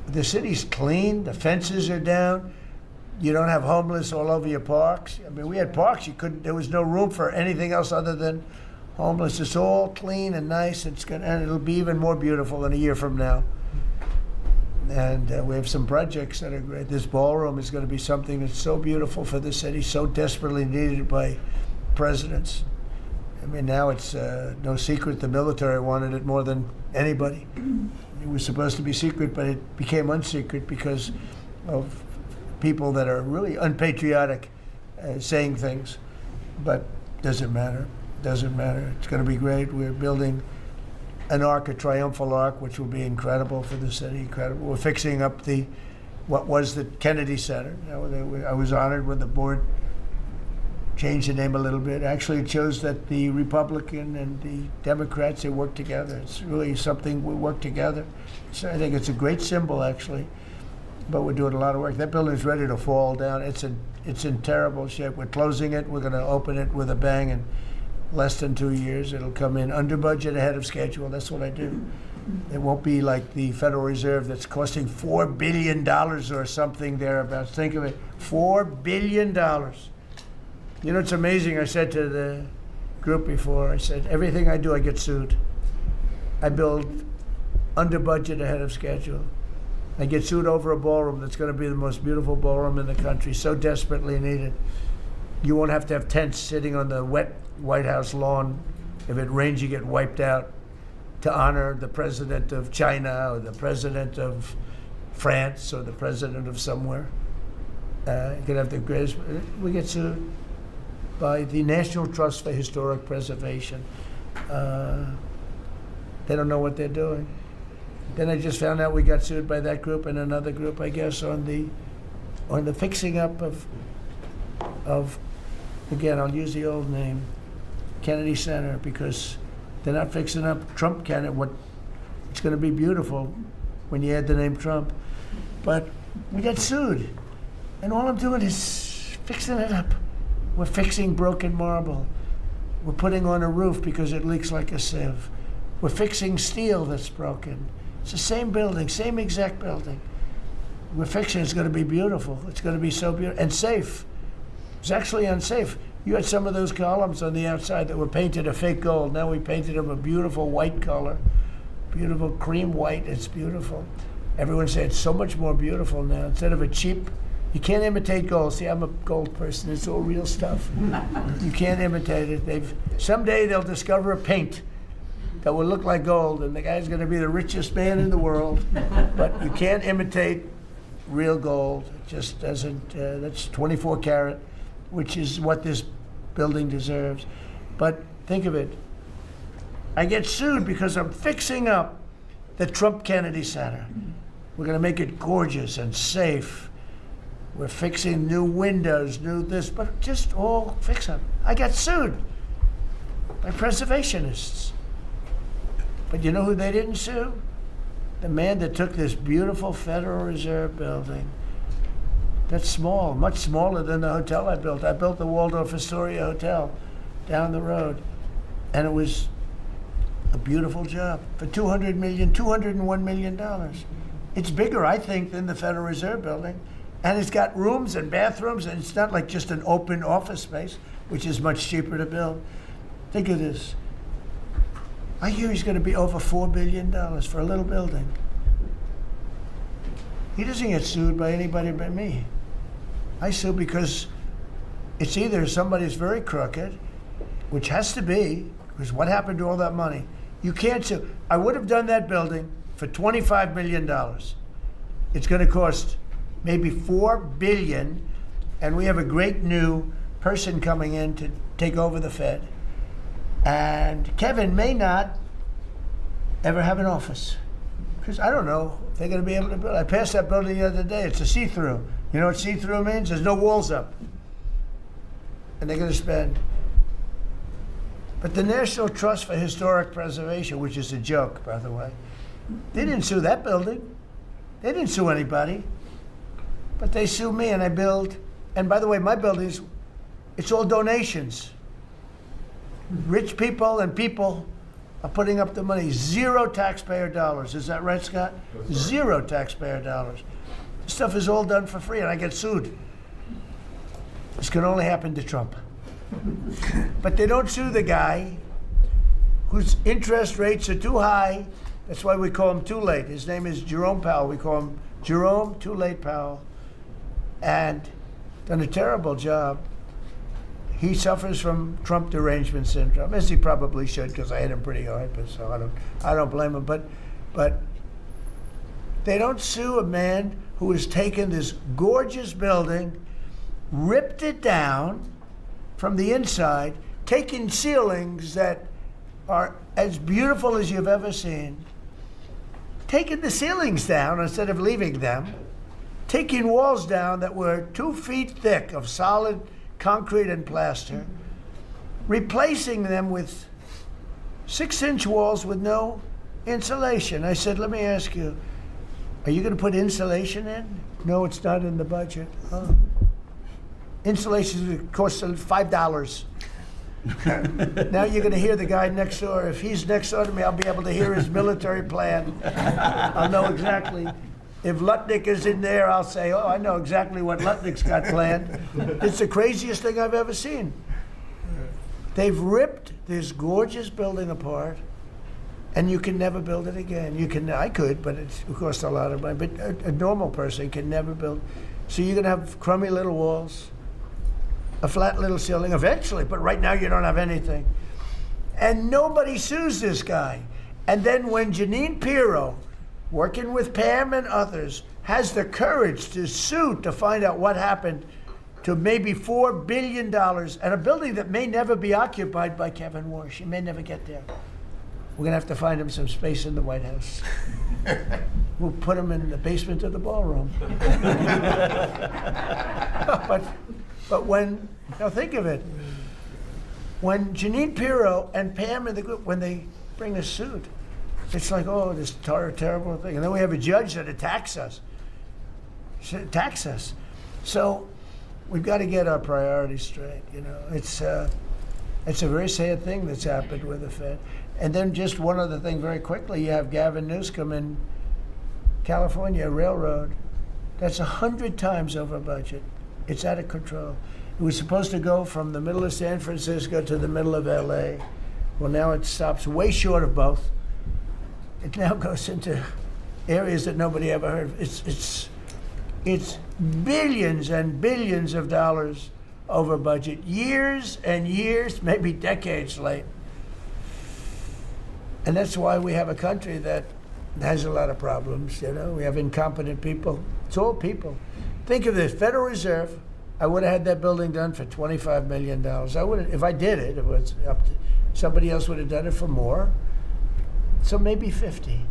The city's clean. The fences are down. You don't have homeless all over your parks. I mean, we had parks. There was no room for anything else other than homeless. It's all clean and nice. And it'll be even more beautiful in a year from now. And we have some projects that are great. This ballroom is going to be something that's so beautiful for the city, so desperately needed by presidents. I mean, now it's no secret the military wanted it more than anybody. It was supposed to be secret, but it became unsecret because of people that are really unpatriotic saying things. But doesn't matter. Doesn't matter. It's going to be great. We're building an arc, a triumphal arc, which will be incredible for the city. Incredible. We're fixing up what was the Kennedy Center. I was honored when the board changed the name a little bit. Actually, it shows that the Republican and the Democrats, they work together. It's really something we work together. So I think it's a great symbol, actually. But we're doing a lot of work. That building is ready to fall down. It's in terrible shape. We're closing it. We're going to open it with a bang, and less than 2 years. It'll come in under budget, ahead of schedule. That's what I do. It won't be like the Federal Reserve that's costing $4 billion or something thereabouts. Think of it, $4 billion. You know, it's amazing. I said to the group before, I said, everything I do, I get sued. I build under budget, ahead of schedule. I get sued over a ballroom that's going to be the most beautiful ballroom in the country, so desperately needed. You won't have to have tents sitting on the wet White House lawn. If it rains, you get wiped out, to honor the president of China or the president of France or the president of somewhere. You can have the greatest. We get sued by the National Trust for Historic Preservation. They don't know what they're doing. Then I just found out we got sued by that group and another group, I guess, on the fixing up of again, I'll use the old name, Kennedy Center, because they're not fixing up Trump Kennedy. It's going to be beautiful when you add the name Trump. But we got sued, and all I'm doing is fixing it up. We're fixing broken marble. We're putting on a roof because it leaks like a sieve. We're fixing steel that's broken. It's the same building, same exact building. We're fixing it. It's going to be beautiful. It's going to be so beautiful and safe. It's actually unsafe. You had some of those columns on the outside that were painted a fake gold. Now we painted them a beautiful white color, beautiful cream white. It's beautiful. Everyone said it's so much more beautiful now. Instead of a cheap, you can't imitate gold. See, I'm a gold person. It's all real stuff. You can't imitate it. Someday they'll discover a paint that will look like gold, and the guy's going to be the richest man in the world. But you can't imitate real gold. It just doesn't. That's 24 karat, which is what this building deserves. But think of it. I get sued because I'm fixing up the Trump Kennedy Center. We're going to make it gorgeous and safe. We're fixing new windows, new this, but just all fix up. I got sued by preservationists. But you know who they didn't sue? The man that took this beautiful Federal Reserve building that's small, much smaller than the hotel I built. I built the Waldorf Astoria Hotel down the road, and it was a beautiful job for $201 million. It's bigger, I think, than the Federal Reserve building, and it's got rooms and bathrooms, and it's not like just an open office space, which is much cheaper to build. Think of this. I hear he's going to be over $4 billion for a little building. He doesn't get sued by anybody but me. I sue because it's either somebody's very crooked, which has to be, because what happened to all that money? You can't sue. I would have done that building for $25 million. It's going to cost maybe $4 billion, and we have a great new person coming in to take over the Fed. And Kevin may not ever have an office, because I don't know if they're going to be able to build. I passed that building the other day. It's a see-through. You know what see-through means? There's no walls up. And they're going to spend. But the National Trust for Historic Preservation, which is a joke, by the way, they didn't sue that building. They didn't sue anybody. But they sue me, and I build. And by the way, my buildings, it's all donations. Rich people and people are putting up the money. Zero taxpayer dollars. Is that right, Scott? Zero taxpayer dollars. This stuff is all done for free, and I get sued. This can only happen to Trump. But they don't sue the guy whose interest rates are too high. That's why we call him Too Late. His name is Jerome Powell. We call him Jerome Too Late Powell. And done a terrible job. He suffers from Trump derangement syndrome, as he probably should, because I hit him pretty hard. But so I don't blame him. But they don't sue a man who has taken this gorgeous building, ripped it down from the inside, taking ceilings that are as beautiful as you've ever seen, taking the ceilings down instead of leaving them, taking walls down that were 2 feet thick of solid concrete and plaster, replacing them with 6-inch walls with no insulation. I said, let me ask you, are you going to put insulation in? No, it's not in the budget. Oh. Insulation costs $5. Now you're going to hear the guy next door. If he's next door to me, I'll be able to hear his military plan. I'll know exactly. If Lutnick is in there, I'll say, oh, I know exactly what Lutnick's got planned. It's the craziest thing I've ever seen. They've ripped this gorgeous building apart, and you can never build it again. I could, but it costs a lot of money. But a normal person can never build. So you're going to have crummy little walls, a flat little ceiling eventually, but right now you don't have anything. And nobody sues this guy. And then when Jeanine Pirro, working with Pam and others, has the courage to sue to find out what happened to maybe $4 billion and a building that may never be occupied by Kevin Warsh. He may never get there. We're going to have to find him some space in the White House. We'll put him in the basement of the ballroom. But when, now think of it, when Jeanine Pirro and Pam and the group, when they bring a suit, it's like, oh, this terrible thing. And then we have a judge that attacks us. So we've got to get our priorities straight. You know, it's a very sad thing that's happened with the Fed. And then just one other thing very quickly, you have Gavin Newsom in California Railroad. That's 100 times over budget. It's out of control. It was supposed to go from the middle of San Francisco to the middle of LA. Well, now it stops way short of both. It now goes into areas that nobody ever heard of. It's billions and billions of dollars over budget, years and years, maybe decades late. And that's why we have a country that has a lot of problems. You know, we have incompetent people. It's all people. Think of this: Federal Reserve. I would have had that building done for $25 million. I would, if I did it, it was up to somebody else would have done it for more. So maybe 50.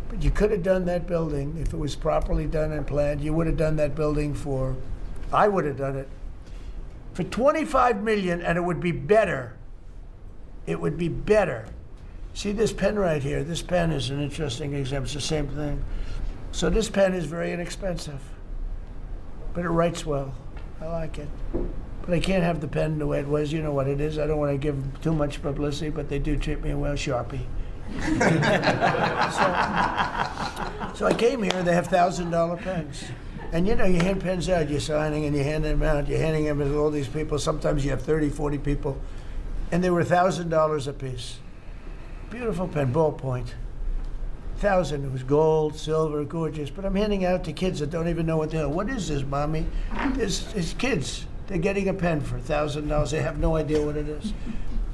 But you could have done that building if it was properly done and planned. You would have done that building for, I would have done it for $25 million, and it would be better. It would be better. See this pen right here? This pen is an interesting example. It's the same thing. So this pen is very inexpensive, but it writes well. I like it. But I can't have the pen the way it was. You know what it is. I don't want to give too much publicity, but they do treat me well. Sharpie. So I came here, and they have $1,000 pens. And you know, you hand pens out, you're signing, and you hand them out, you're handing them to all these people. Sometimes you have 30, 40 people. And they were $1,000 a piece. Beautiful pen, ballpoint. 1,000. It was gold, silver, gorgeous. But I'm handing out to kids that don't even know what the hell. What is this, Mommy? It's kids. They're getting a pen for $1,000. They have no idea what it is.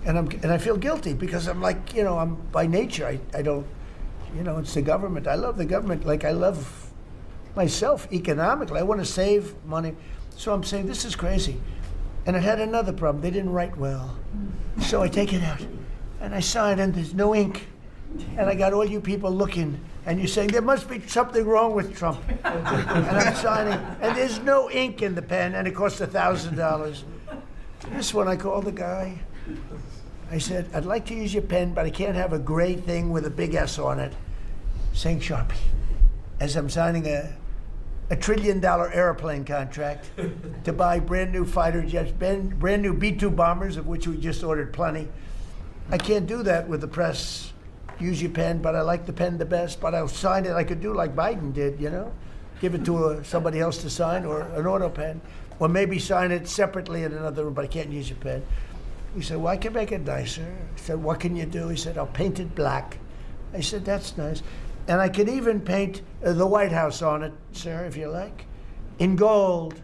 And I feel guilty because I'm like, you know, I'm by nature, I don't, you know, it's the government. I love the government like I love myself economically. I want to save money. So I'm saying, this is crazy. And it had another problem. They didn't write well. So I take it out and I sign, and there's no ink. And I got all you people looking, and you're saying there must be something wrong with Trump. And I'm signing, and there's no ink in the pen, and it costs $1,000. This one, I called the guy. I said, I'd like to use your pen, but I can't have a gray thing with a big S on it saying Sharpie. As I'm signing a $1 trillion airplane contract to buy brand new fighter jets, brand new B-2 bombers, of which we just ordered plenty. I can't do that with the press. Use your pen, but I like the pen the best, but I'll sign it. I could do like Biden did, you know, give it to somebody else to sign, or an auto pen, or maybe sign it separately in another room, but I can't use your pen. He said, well, I can make it nicer. I said, what can you do? He said, I'll paint it black. I said, that's nice. And I can even paint the White House on it, sir, if you like, in gold.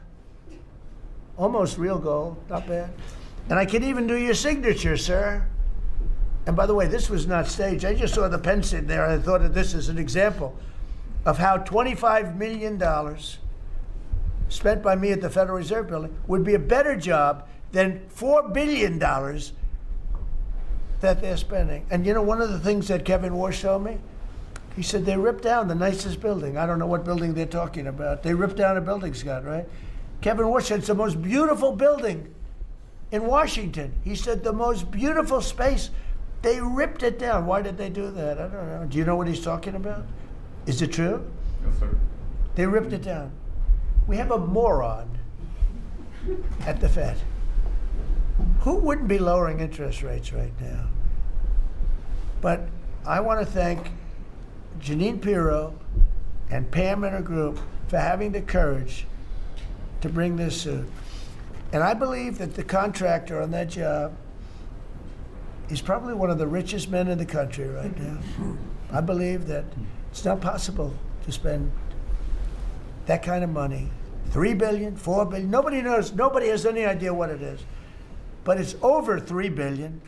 Almost real gold, not bad. And I can even do your signature, sir. And by the way, this was not staged. I just saw the pen sitting there, and I thought of this as an example of how $25 million spent by me at the Federal Reserve Building would be a better job than $4 billion that they're spending. And you know, one of the things that Kevin Warsh told me, he said they ripped down the nicest building. I don't know what building they're talking about. They ripped down a building, Scott, right? Kevin Warsh said it's the most beautiful building in Washington. He said the most beautiful space. They ripped it down. Why did they do that? I don't know. Do you know what he's talking about? Is it true? Yes, sir. They ripped it down. We have a moron at the Fed. Who wouldn't be lowering interest rates right now? But I want to thank Janine Pirro and Pam and her group for having the courage to bring this suit. And I believe that the contractor on that job is probably one of the richest men in the country right now. I believe that it's not possible to spend that kind of money. 3 billion, 4 billion, nobody knows, nobody has any idea what it is. But it's over 3 billion,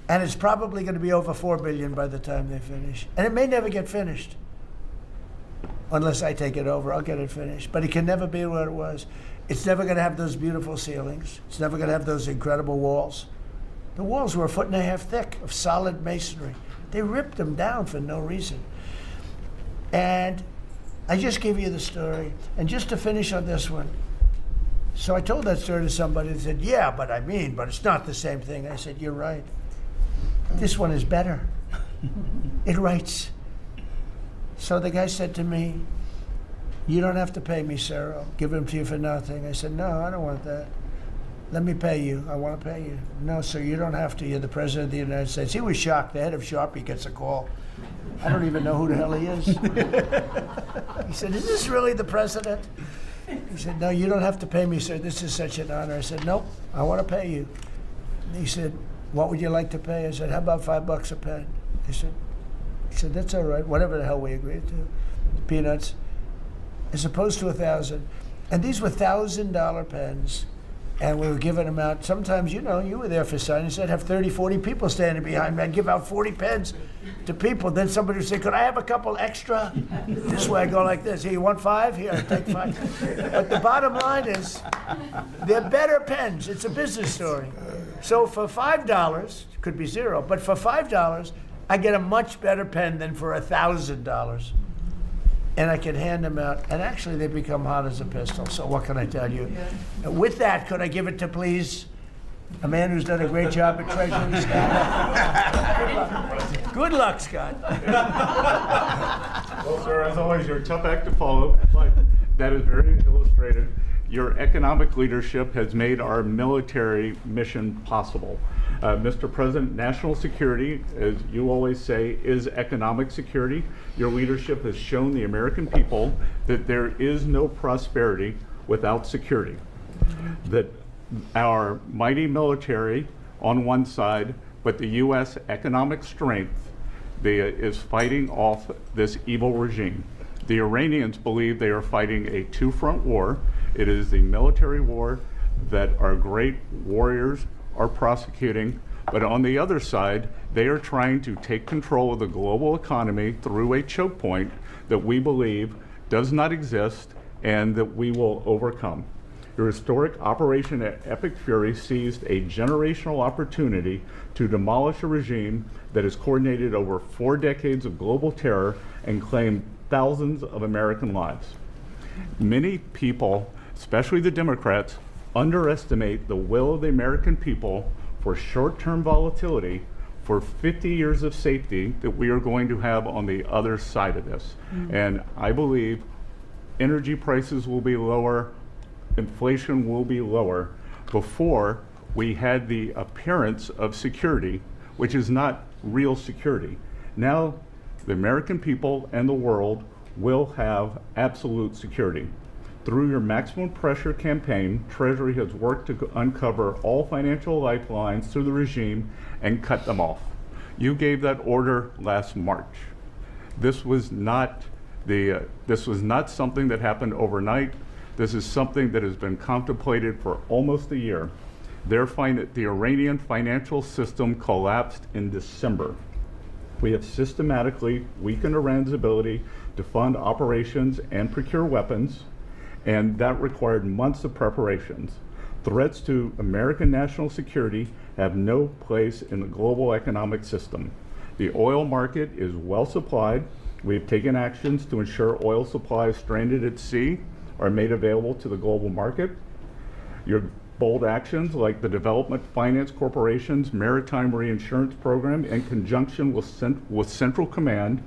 and it's probably going to be over 4 billion by the time they finish. And it may never get finished. Unless I take it over, I'll get it finished. But it can never be what it was. It's never going to have those beautiful ceilings. It's never going to have those incredible walls. The walls were 1.5 feet thick of solid masonry. They ripped them down for no reason. And I just gave you the story. And just to finish on this one, so I told that story to somebody and said, yeah, but it's not the same thing. I said, you're right. This one is better. It writes. So the guy said to me, you don't have to pay me, sir. I'll give them to you for nothing. I said, no, I don't want that. Let me pay you. I want to pay you. No, sir, you don't have to. You're the President of the United States. He was shocked. The head of Sharpie gets a call. I don't even know who the hell he is. He said, is this really the President? He said, no, you don't have to pay me, sir. This is such an honor. I said, nope, I want to pay you. And he said, what would you like to pay? I said, how about $5 a pen? He said, that's all right, whatever the hell we agreed to. Peanuts. As opposed to 1,000. And these were $1,000 pens. And we were giving them out. Sometimes, you were there for signings. I'd have 30, 40 people standing behind me. I'd give out 40 pens to people. Then somebody would say, could I have a couple extra? This way I go like this. Here, you want 5? Here, I take 5. But the bottom line is, they're better pens. It's a business story. So for $5, could be 0, but for $5, I get a much better pen than for $1,000. And I can hand them out, and actually they become hot as a pistol, so what can I tell you? Yeah. With that, could I give it to, please, a man who's done a great job at Treasury, Scott? Good luck, Scott. Well, sir, as always, you're a tough act to follow, but that is very illustrated. Your economic leadership has made our military mission possible. Mr. President, national security, as you always say, is economic security. Your leadership has shown the American people that there is no prosperity without security. That our mighty military on one side, but the U.S. economic strength is fighting off this evil regime. The Iranians believe they are fighting a two-front war. It is the military war that our great warriors are prosecuting, but on the other side, they are trying to take control of the global economy through a choke point that we believe does not exist and that we will overcome. Your historic Operation Epic Fury seized a generational opportunity to demolish a regime that has coordinated over 4 decades of global terror and claimed thousands of American lives. Many people, especially the Democrats, underestimate the will of the American people for short-term volatility for 50 years of safety that we are going to have on the other side of this. And I believe energy prices will be lower, inflation will be lower before we had the appearance of security, which is not real security. Now, the American people and the world will have absolute security. Through your maximum pressure campaign, Treasury has worked to uncover all financial lifelines to the regime and cut them off. You gave that order last March. This was not something that happened overnight. This is something that has been contemplated for almost a year. The Iranian financial system collapsed in December. We have systematically weakened Iran's ability to fund operations and procure weapons, and that required months of preparations. Threats to American national security have no place in the global economic system. The oil market is well supplied. We have taken actions to ensure oil supplies stranded at sea are made available to the global market. Your bold actions like the Development Finance Corporation's Maritime Reinsurance Program in conjunction with Central Command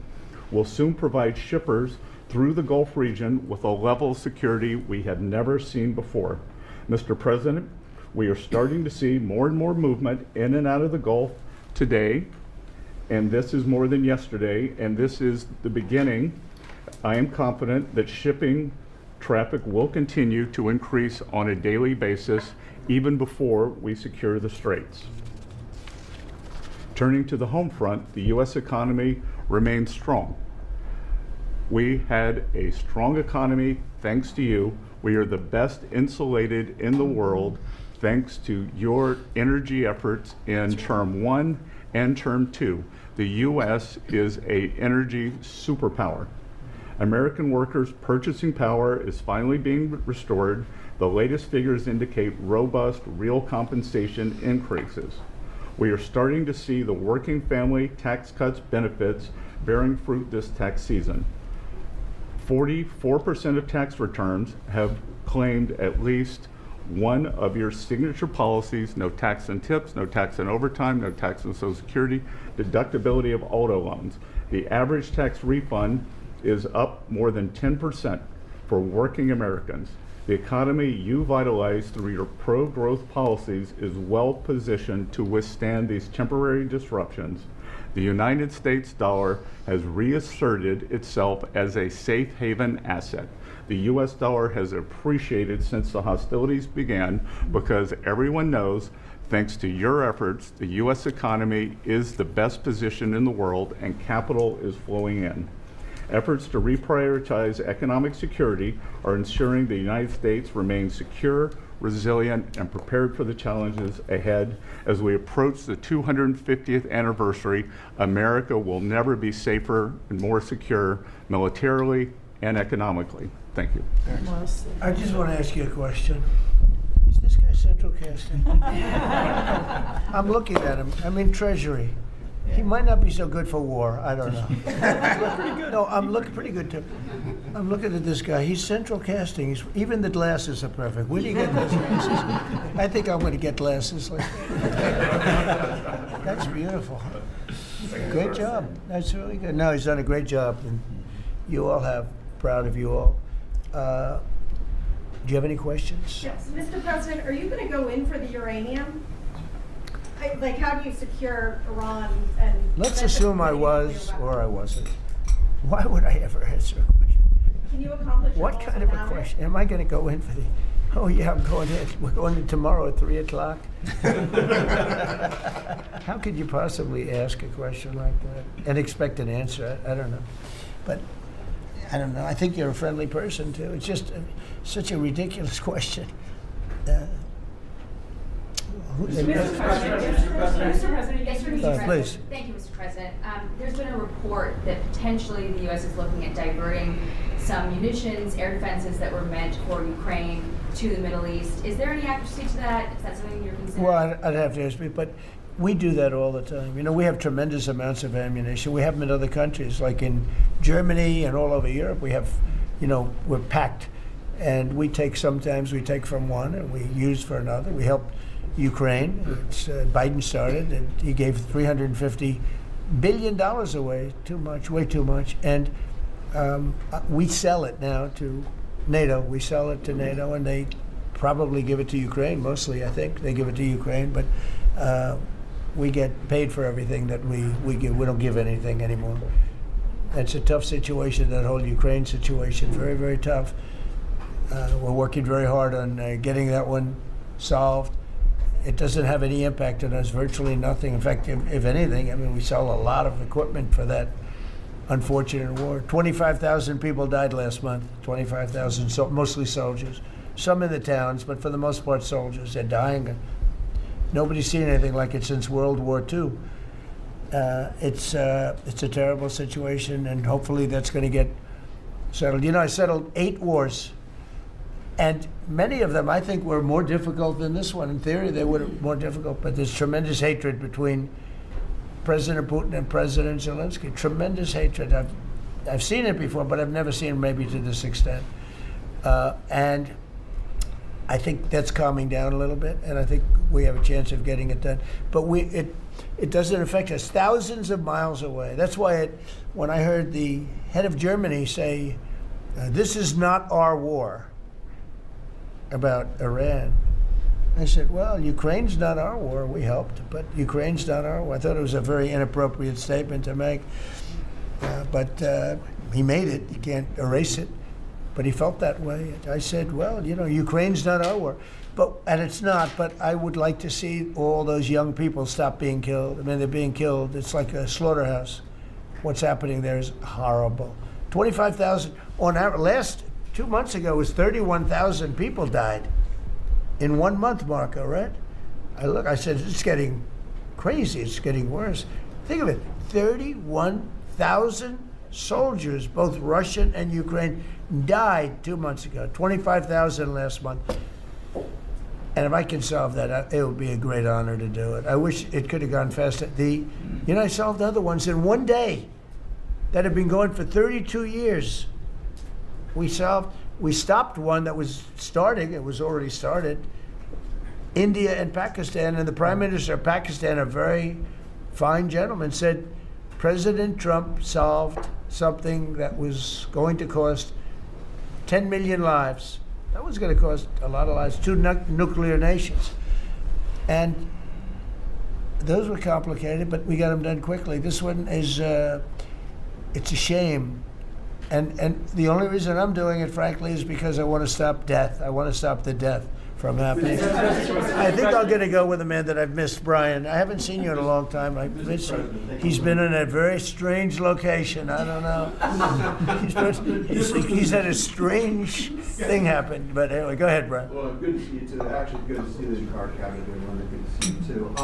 will soon provide shippers through the Gulf region with a level of security we have never seen before. Mr. President, We are starting to see more and more movement in and out of the Gulf today, and this is more than yesterday, and this is the beginning. I am confident that shipping traffic will continue to increase on a daily basis even before we secure the straits. Turning to the home front, the U.S. economy remains strong. We had a strong economy thanks to you. We are the best insulated in the world thanks to your energy efforts in term 1 and term 2. The U.S. is an energy superpower. American workers' purchasing power is finally being restored. The latest figures indicate robust real compensation increases. We are starting to see the working family tax cuts benefits bearing fruit this tax season. 44% of tax returns have claimed at least one of your signature policies: no tax on tips, no tax on overtime, no tax on Social Security, deductibility of auto loans. The average tax refund is up more than 10% for working Americans. The economy you vitalized through your pro-growth policies is well positioned to withstand these temporary disruptions. The United States dollar has reasserted itself as a safe haven asset. The US dollar has appreciated since the hostilities began because everyone knows, thanks to your efforts, the US economy is the best position in the world and capital is flowing in. Efforts to reprioritize economic security are ensuring the United States remains secure, resilient, and prepared for the challenges ahead. As we approach the 250th anniversary, America will never be safer and more secure militarily and economically. Thank you. I just want to ask you a question. Is this guy Central Casting? I'm looking at him. I'm in Treasury. He might not be so good for war. I don't know. No, I'm looking pretty good too. I'm looking at this guy. He's Central Casting. Even the glasses are perfect. Where do you get those glasses? I think I'm going to get glasses like that. That's beautiful. Great job. That's really good. No, he's done a great job, and you all have. Proud of you all. Do you have any questions? Yes, Mr. President, are you going to go in for the uranium? Like, how do you secure Iran? And Let's assume I was or I wasn't. Why would I ever answer a question? Can you accomplish your What goals kind of a without it? question? Am I going to go in for the? Oh yeah, I'm going in. We're going in tomorrow at 3 o'clock. How could you possibly ask a question like that and expect an answer? I don't know, but. I don't know. I think you're a friendly person too. It's just such a ridiculous question. Mr. President, yes, Mr. President. Please. Thank you, Mr. President. There's been a report that potentially the U.S. is looking at diverting some munitions, air defenses that were meant for Ukraine to the Middle East. Is there any accuracy to that? Is that something you're considering? Well, I'd have to ask you, but we do that all the time. You know, we have tremendous amounts of ammunition. We have them in other countries, like in Germany and all over Europe. We have, you know, we're packed, and sometimes we take from one and we use for another. We help Ukraine. Biden started, and he gave $350 billion away. Too much, way too much. And we sell it now to NATO. We sell it to NATO, and they probably give it to Ukraine. Mostly, I think they give it to Ukraine, but. We get paid for everything that we give. We don't give anything anymore. It's a tough situation, that whole Ukraine situation, very, very tough. We're working very hard on getting that one solved. It doesn't have any impact on us, virtually nothing. In fact, if anything, I mean, we sell a lot of equipment for that unfortunate war. 25,000 people died last month, 25,000, so mostly soldiers. Some in the towns, but for the most part soldiers. They're dying. Nobody's seen anything like it since World War II. It's a terrible situation, and hopefully that's going to get settled. You know, I settled 8 wars, and many of them I think were more difficult than this one. In theory, they were more difficult, but there's tremendous hatred between President Putin and President Zelensky. Tremendous hatred. I've seen it before, but I've never seen it maybe to this extent. And I think that's calming down a little bit, and I think we have a chance of getting it done. But it doesn't affect us. Thousands of miles away. That's why when I heard the head of Germany say, this is not our war about Iran, I said, well, Ukraine's not our war. We helped, but Ukraine's not our war. I thought it was a very inappropriate statement to make, but he made it. You can't erase it, but he felt that way. I said, well, Ukraine's not our war, and it's not, but I would like to see all those young people stop being killed. I mean, they're being killed. It's like a slaughterhouse. What's happening there is horrible. 25,000 on average. Last 2 months ago was 31,000 people died in 1 month, Marco, right? I said, it's getting crazy. It's getting worse. Think of it, 31,000 soldiers, both Russian and Ukraine, died 2 months ago, 25,000 last month. And if I can solve that, it would be a great honor to do it. I wish it could have gone faster. I solved other ones in 1 day that have been going for 32 years. We stopped one that was starting. It was already started. India and Pakistan, and the Prime Minister of Pakistan, a very fine gentleman, said President Trump solved something that was going to cost 10 million lives. That was going to cost a lot of lives, 2 nuclear nations. And those were complicated, but we got them done quickly. This one is, it's a shame. And the only reason I'm doing it, frankly, is because I want to stop death. I want to stop the death from happening. I think I'm going to go with a man that I've missed, Brian. I haven't seen you in a long time. I miss you. He's been in a very strange location. I don't know. He's had a strange thing happen. But anyway, go ahead, Brian. Well, good to see you too. Actually, good to see the card cabinet doing one. Good to see you too.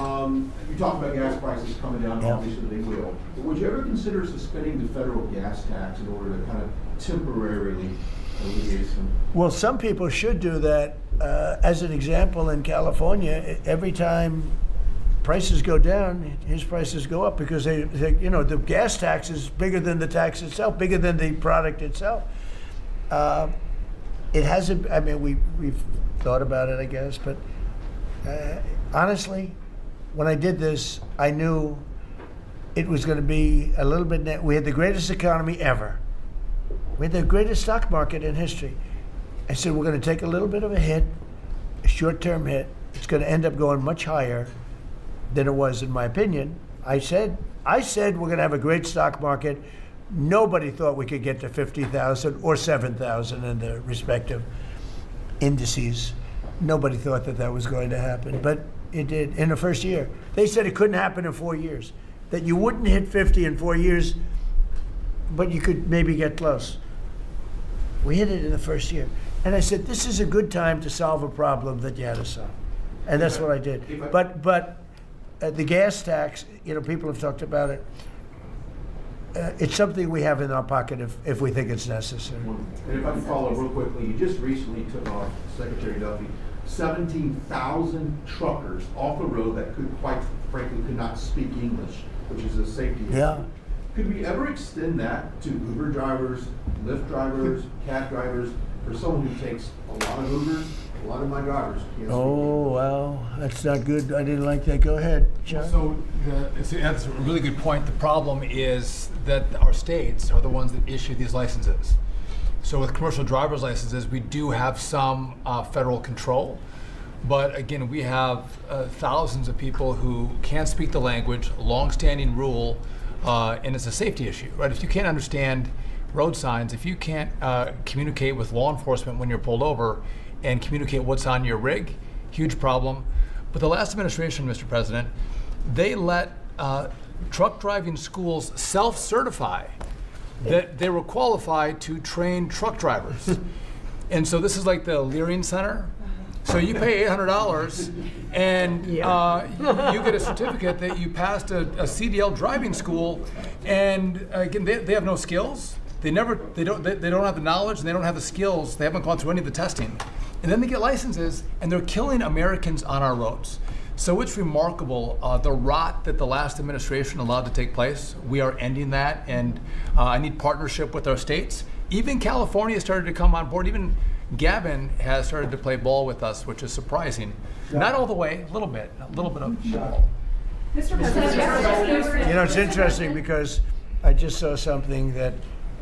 You talked about gas prices coming down. Yeah. Obviously, they will. But would you ever consider suspending the federal gas tax in order to kind of temporarily alleviate some? Well, some people should do that. As an example, in California, every time prices go down, his prices go up because the gas tax is bigger than the tax itself, bigger than the product itself. It hasn't. I mean, we've thought about it, I guess, but honestly, when I did this, I knew it was going to be a little bit. We had the greatest economy ever. We had the greatest stock market in history. I said, we're going to take a little bit of a hit, a short-term hit. It's going to end up going much higher than it was, in my opinion. I said we're going to have a great stock market. Nobody thought we could get to 50,000 or 7,000 in the respective indices. Nobody thought that was going to happen, but it did in the first year. They said it couldn't happen in 4 years, that you wouldn't hit 50 in 4 years, but you could maybe get close. We hit it in the first year. And I said, this is a good time to solve a problem that you had to solve. And that's what I did. But the gas tax, people have talked about it. It's something we have in our pocket if we think it's necessary. And if I can follow real quickly, you just recently took off, Secretary Duffy, 17,000 truckers off the road that quite frankly could not speak English, which is a safety issue. Yeah. Could we ever extend that to Uber drivers, Lyft drivers, cab drivers, for someone who takes a lot of Ubers? A lot of my drivers can't Oh, well, that's not good. I didn't like that. Go ahead, John. So that's a really good point. The problem is that our states are the ones that issue these licenses. So with commercial driver's licenses, we do have some federal control. But again, we have thousands of people who can't speak the language, long-standing rule, and it's a safety issue, right? If you can't understand road signs, if you can't communicate with law enforcement when you're pulled over and communicate what's on your rig, huge problem. But the last administration, Mr. President, they let truck driving schools self-certify that they were qualified to train truck drivers. And so this is like the Leering Center. So you pay $800 and you get a certificate that you passed a CDL driving school, and again, they have no skills. They don't have the knowledge, and they don't have the skills. They haven't gone through any of the testing. And then they get licenses, and they're killing Americans on our roads. So it's remarkable, the rot that the last administration allowed to take place. We are ending that, and I need partnership with our states. Even California started to come on board. Even Gavin has started to play ball with us, which is surprising. Not all the way, a little bit of ball. Mr. President, It's interesting because I just saw something that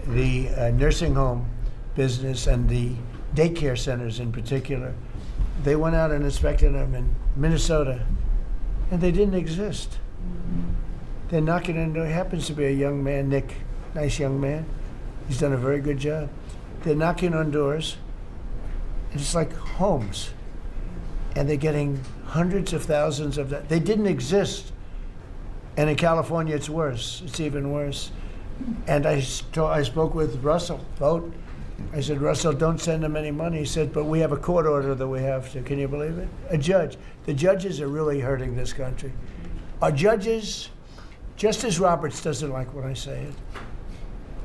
the nursing home business and the daycare centers in particular, They went out and inspected them in Minnesota, and they didn't exist. They're knocking on door. He happens to be a young man, Nick, nice young man. He's done a very good job. They're knocking on doors, and it's like homes. And they're getting hundreds of thousands of that. They didn't exist. And in California, it's worse. It's even worse. And I spoke with Russell Vogt. I said, Russell, don't send them any money. He said, but we have a court order that we have to. Can you believe it? A judge. The judges are really hurting this country. Our judges, Justice Roberts doesn't like when I say it,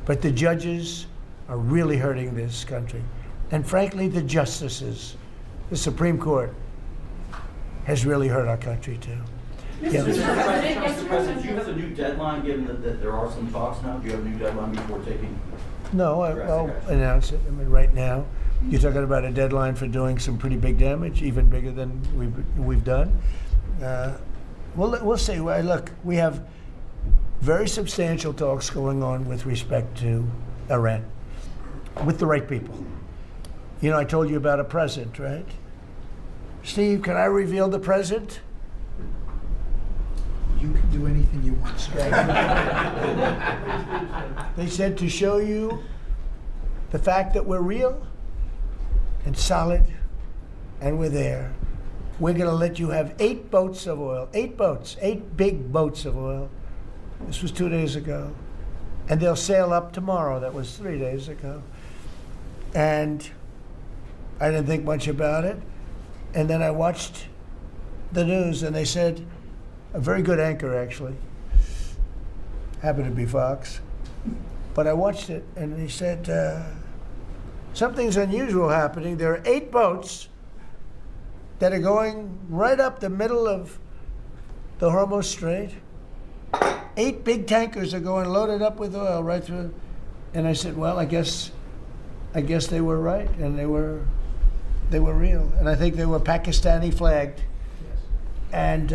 but the judges are really hurting this country. And frankly, the justices, the Supreme Court, has really hurt our country too. Yeah. Mr. President, do you have a new deadline, given that there are some talks now? Do you have a new deadline before taking? No, I'll announce it. I mean, right now, you're talking about a deadline for doing some pretty big damage, even bigger than we've done. We'll see. Well, look, we have very substantial talks going on with respect to Iran, with the right people. You know, I told you about a present, right? Steve, can I reveal the present? You can do anything you want, sir. They said to show you the fact that we're real and solid and we're there. We're going to let you have 8 boats of oil, 8 boats, 8 big boats of oil. This was 2 days ago. And they'll sail up tomorrow. That was 3 days ago. And I didn't think much about it. And then I watched the news and they said, a very good anchor actually, happened to be Fox, but I watched it and he said, something's unusual happening. There are 8 boats that are going right up the middle of the Hormuz Strait. 8 big tankers are going loaded up with oil right through. And I said, well, I guess they were right, and they were real. And I think they were Pakistani flagged. And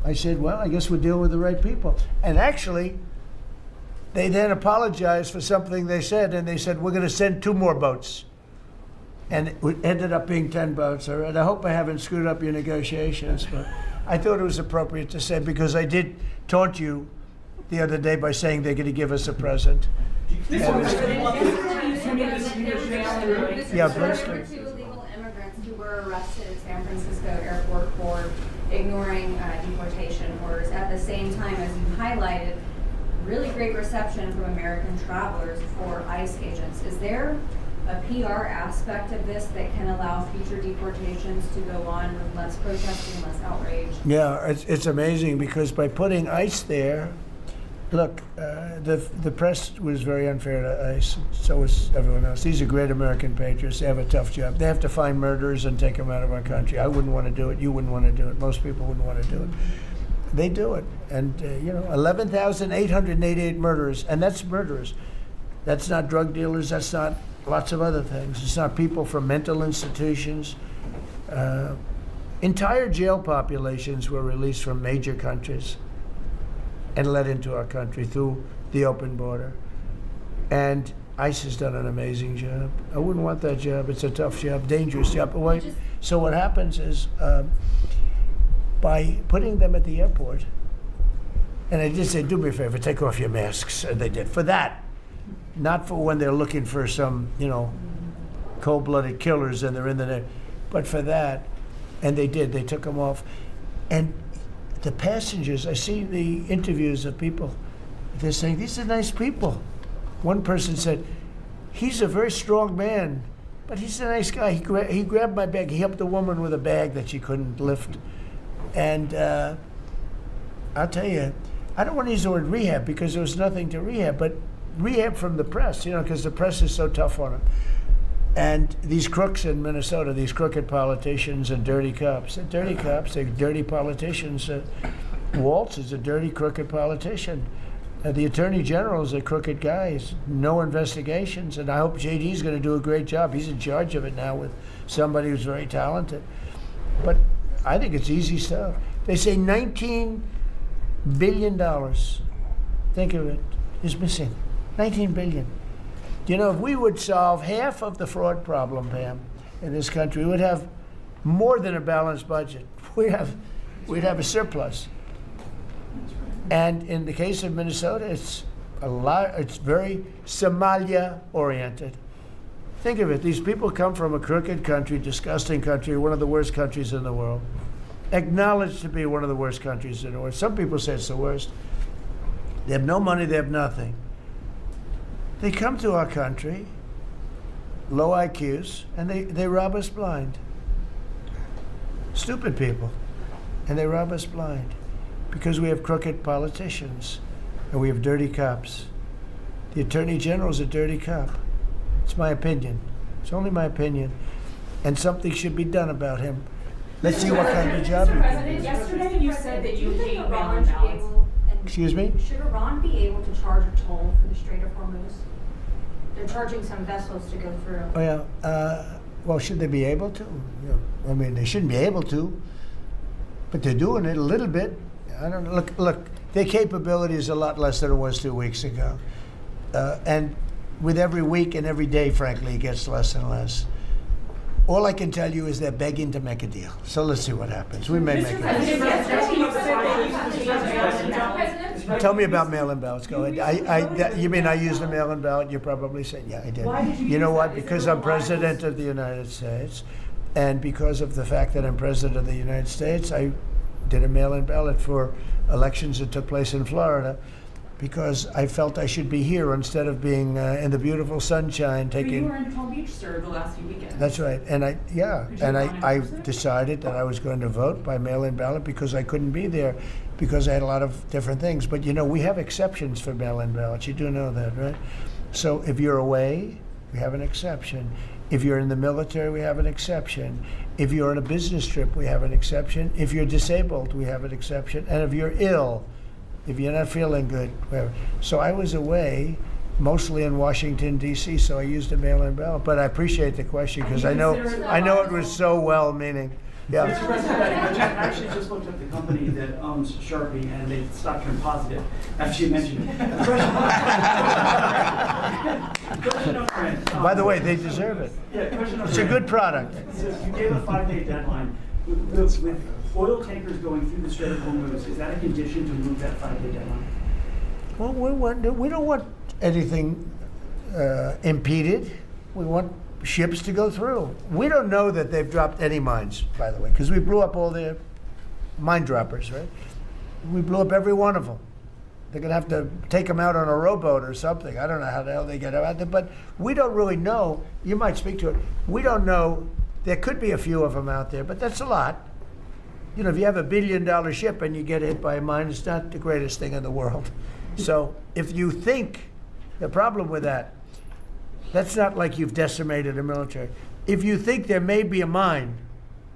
I said, well, I guess we're dealing with the right people. And actually, they then apologized for something they said, and they said, we're going to send 2 more boats. And it ended up being 10 boats. All right. I hope I haven't screwed up your negotiations, but I thought it was appropriate to say, because I did taunt you the other day by saying they're going to give us a present. There were 2 illegal immigrants who were arrested at San Francisco airport for ignoring deportation orders. At the same time, as you highlighted, really great reception from American travelers for ICE agents. Is there a PR aspect of this that can allow future deportations to go on with less protesting, less outrage? Yeah, it's amazing, because by putting ICE there, look, the press was very unfair to ICE. So was everyone else. These are great American patriots. They have a tough job. They have to find murderers and take them out of our country. I wouldn't want to do it. You wouldn't want to do it. Most people wouldn't want to do it. They do it. And, 11,888 murderers. And that's murderers. That's not drug dealers. That's not lots of other things. It's not people from mental institutions. Entire jail populations were released from major countries and let into our country through the open border. And ICE has done an amazing job. I wouldn't want that job. It's a tough job, dangerous job. So what happens is, by putting them at the airport, and I did say, do me a favor, take off your masks, and they did. For that, not for when they're looking for some, cold-blooded killers and they're in the, but for that, and they did. They took them off. And the passengers, I see the interviews of people, they're saying, these are nice people. One person said, he's a very strong man, but he's a nice guy. He grabbed my bag. He helped a woman with a bag that she couldn't lift. And I'll tell you, I don't want to use the word rehab because there was nothing to rehab, but rehab from the press, because the press is so tough on them. And these crooks in Minnesota, these crooked politicians and dirty cops. They're dirty politicians. Waltz is a dirty, crooked politician. The Attorney General is a crooked guy. He's no investigations, and I hope JD's going to do a great job. He's in charge of it now with somebody who's very talented. But I think it's easy stuff. They say $19 billion, think of it, is missing. $19 billion. If we would solve half of the fraud problem, Pam, in this country, we would have more than a balanced budget. We'd have a surplus. And in the case of Minnesota, it's very Somalia oriented. Think of it, these people come from a crooked country, disgusting country, one of the worst countries in the world. Acknowledged to be one of the worst countries in the world. Some people say it's the worst. They have no money, they have nothing. They come to our country, low IQs, and they rob us blind. Stupid people. And they rob us blind because we have crooked politicians and we have dirty cops. The Attorney General's a dirty cop. It's my opinion. It's only my opinion. And something should be done about him. Let's see what kind of job he Mr. can President, do. yesterday you said that you hate Iran mail-in should be ballots. able- and Excuse me? Should Iran be able to charge a toll for the Strait of Hormuz? They're charging some vessels to go through. Oh, yeah. Well, should they be able to? I mean, they shouldn't be able to, but they're doing it a little bit. I don't know. Look, their capability is a lot less than it was 2 weeks ago. And with every week and every day, frankly, it gets less and less. All I can tell you is they're begging to make a deal. So let's see what happens. We may make a deal. Tell me about mail-in ballots. Go ahead. You mean I used a mail-in ballot? You probably said, yeah, I did. Why did you You know use what? that? Is Because there I'm a reliance? president of the United States, and because of the fact that I'm president of the United States, I did a mail-in ballot for elections that took place in Florida, because I felt I should be here instead of being in the beautiful sunshine You taking. were in Palm Beach, sir, the last few weekends. That's right, and I Did you run I in person? decided that I was going to vote by mail-in ballot because I couldn't be there because I had a lot of different things. But you know, we have exceptions for mail-in ballots. You do know that, right? So if you're away, we have an exception. If you're in the military, we have an exception. If you're on a business trip, we have an exception. If you're disabled, we have an exception. And if you're ill, if you're not feeling good, whatever. So I was away, mostly in Washington, D.C., so I used a mail-in ballot. But I appreciate the question because I know it was so well-meaning. Mr. Yeah. President, I actually just looked up the company that owns Sharpie, and they stock turned positive after you mentioned it. Question number N. By the way, they deserve it. Yeah, question number It's a N. good product. So you gave a 5-day deadline. With oil tankers going through the Strait of Hormuz, is that a condition to move that 5-day deadline? Well, we don't want anything impeded. We want ships to go through. We don't know that they've dropped any mines, by the way, because we blew up all their mine droppers, right? We blew up every one of them. They're going to have to take them out on a rowboat or something. I don't know how the hell they get out there, but we don't really know. You might speak to it. We don't know. There could be a few of them out there, but that's a lot. You know, if you have $1 billion ship and you get hit by a mine, it's not the greatest thing in the world. So if you think, the problem with that's not like you've decimated a military. If you think there may be a mine,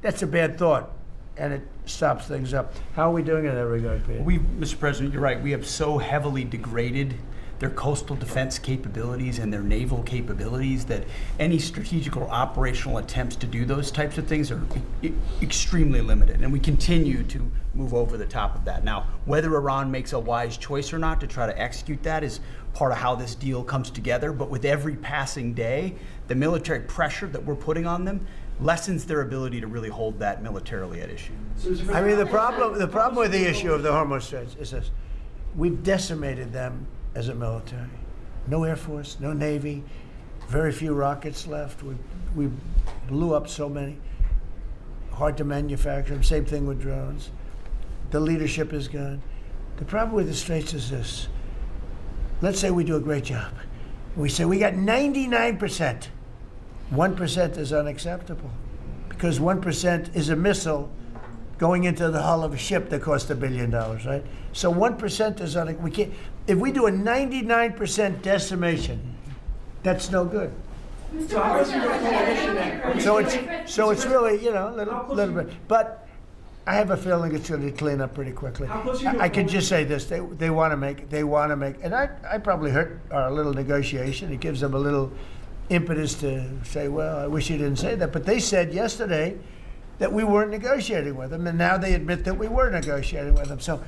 that's a bad thought, and it stops things up. How are we doing in that regard, Peter? Mr. President, you're right. We have so heavily degraded their coastal defense capabilities and their naval capabilities that any strategic or operational attempts to do those types of things are extremely limited. And we continue to move over the top of that. Now, whether Iran makes a wise choice or not to try to execute that is part of how this deal comes together. But with every passing day, the military pressure that we're putting on them lessens their ability to really hold that militarily at issue. I mean, the problem with the issue of the Hormuz Straits is this: we've decimated them as a military. No Air Force, no Navy, very few rockets left. We blew up so many. Hard to manufacture them. Same thing with drones. The leadership is gone. The problem with the Straits is this: let's say we do a great job. We say we got 99%. 1% is unacceptable because 1% is a missile going into the hull of a ship that cost $1 billion, right? So 1% is we can't. If we do a 99% decimation, that's no good. So it's really, a little bit. But I have a feeling it's going to clean up pretty quickly. I could just say this: they want to make, and I probably hurt our little negotiation. It gives them a little impetus to say, well, I wish you didn't say that. But they said yesterday that we weren't negotiating with them, and now they admit that we were negotiating with them. So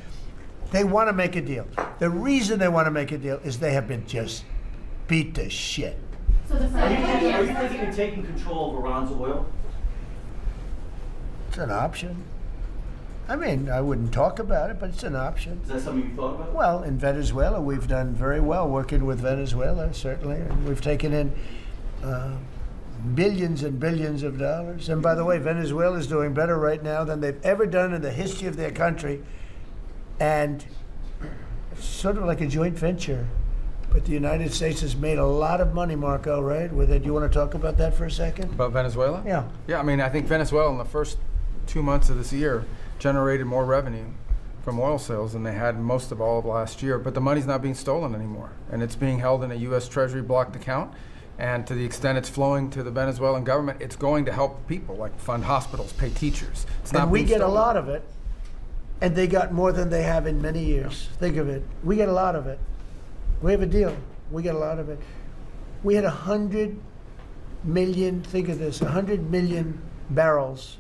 they want to make a deal. The reason they want to make a deal is they have been just beat to shit. So the Are you thinking of taking control of Iran's oil? It's an option. I mean, I wouldn't talk about it, but it's an option. Is that something you've thought about? Well, in Venezuela, we've done very well working with Venezuela, certainly. And we've taken in billions and billions of dollars. And by the way, Venezuela is doing better right now than they've ever done in the history of their country. And it's sort of like a joint venture. But the United States has made a lot of money, Marco, right? With it. Do you want to talk about that for a second? About Venezuela? Yeah. Yeah, I mean, I think Venezuela in the first 2 months of this year generated more revenue from oil sales than they had most of all of last year. But the money's not being stolen anymore. And it's being held in a U.S. Treasury blocked account. And to the extent it's flowing to the Venezuelan government, it's going to help people, like fund hospitals, pay teachers. It's not And we being get a stolen. lot of it. And they got more than they have in many years. Think of it. We get a lot of it. We have a deal. We get a lot of it. We had 100 million, think of this, 100 million barrels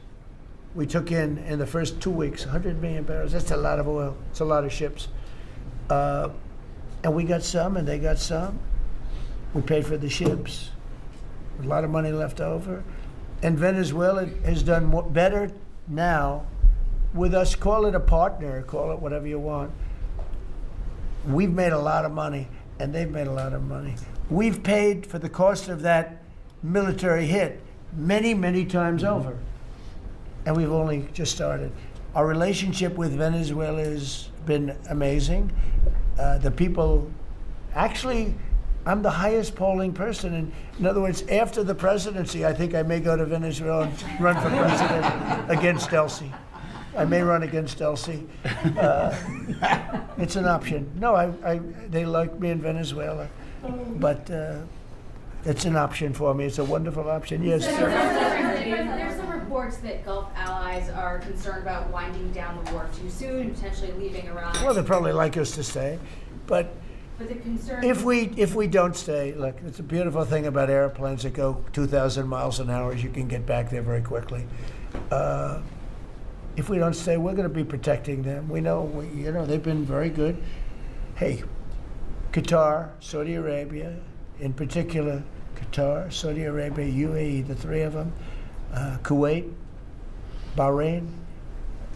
we took in the first 2 weeks. 100 million barrels. That's a lot of oil. It's a lot of ships. And we got some and they got some. We paid for the ships. A lot of money left over. And Venezuela has done better now with us. Call it a partner, call it whatever you want. We've made a lot of money, and they've made a lot of money. We've paid for the cost of that military hit many, many times over. And we've only just started. Our relationship with Venezuela has been amazing. The people, actually, I'm the highest polling person. In other words, after the presidency, I think I may go to Venezuela and run for president against Delcy. I may run against Delcy. It's an option. No, they like me in Venezuela, but it's an option for me. It's a wonderful option. Yes. There's some reports that Gulf allies are concerned about winding down the war too soon and potentially leaving Iran. Well, they'd probably like us to stay, but the concern if we don't stay, look, it's a beautiful thing about airplanes that go 2,000 miles an hour is you can get back there very quickly. If we don't stay, we're going to be protecting them. We know, they've been very good. Hey, Qatar, Saudi Arabia, in particular, Qatar, Saudi Arabia, UAE, the three of them, Kuwait, Bahrain,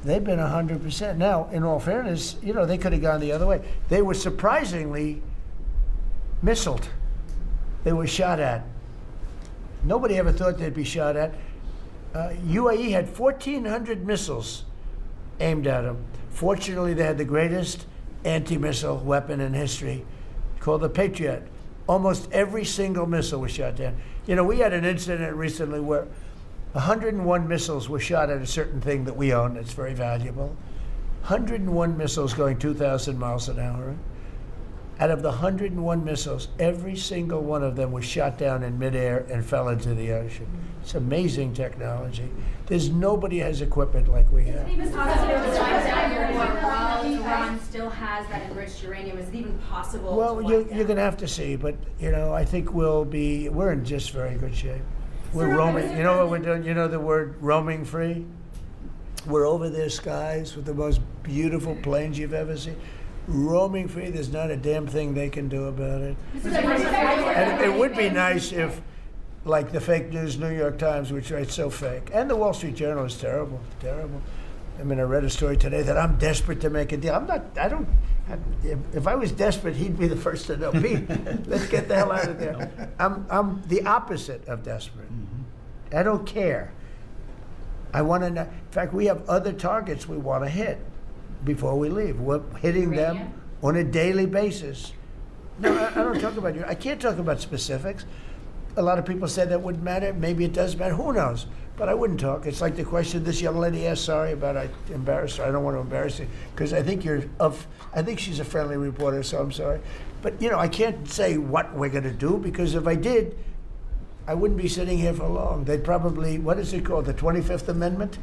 they've been 100%. Now, in all fairness, they could have gone the other way. They were surprisingly missiled. They were shot at. Nobody ever thought they'd be shot at. UAE had 1,400 missiles aimed at them. Fortunately, they had the greatest anti-missile weapon in history, called the Patriot. Almost every single missile was shot down. We had an incident recently where 101 missiles were shot at a certain thing that we own that's very valuable. 101 missiles going 2,000 miles an hour. Out of the 101 missiles, every single one of them was shot down in midair and fell into the ocean. It's amazing technology. There's nobody has equipment like we have. Iran still has that enriched uranium. Is it even possible? Well, you're going to have to see, but I think we're in just very good shape. We're roaming. You know what we're doing? You know the word roaming free? We're over their skies with the most beautiful planes you've ever seen. Roaming free, there's not a damn thing they can do about it. And it would be nice if, like the fake news New York Times, which writes so fake, and the Wall Street Journal is terrible, terrible. I mean, I read a story today that I'm desperate to make a deal. If I was desperate, he'd be the first to know. Pete, let's get the hell out of there. I'm the opposite of desperate. I don't care. I want to know. In fact, we have other targets we want to hit before we leave. We're hitting them on a daily basis. No, I don't talk about you. I can't talk about specifics. A lot of people said that wouldn't matter. Maybe it does matter. Who knows? But I wouldn't talk. It's like the question this young lady asked. Sorry about I embarrassed her. I don't want to embarrass you because I think I think she's a friendly reporter, so I'm sorry. But I can't say what we're going to do because if I did, I wouldn't be sitting here for long. They'd probably, what is it called, the 25th Amendment?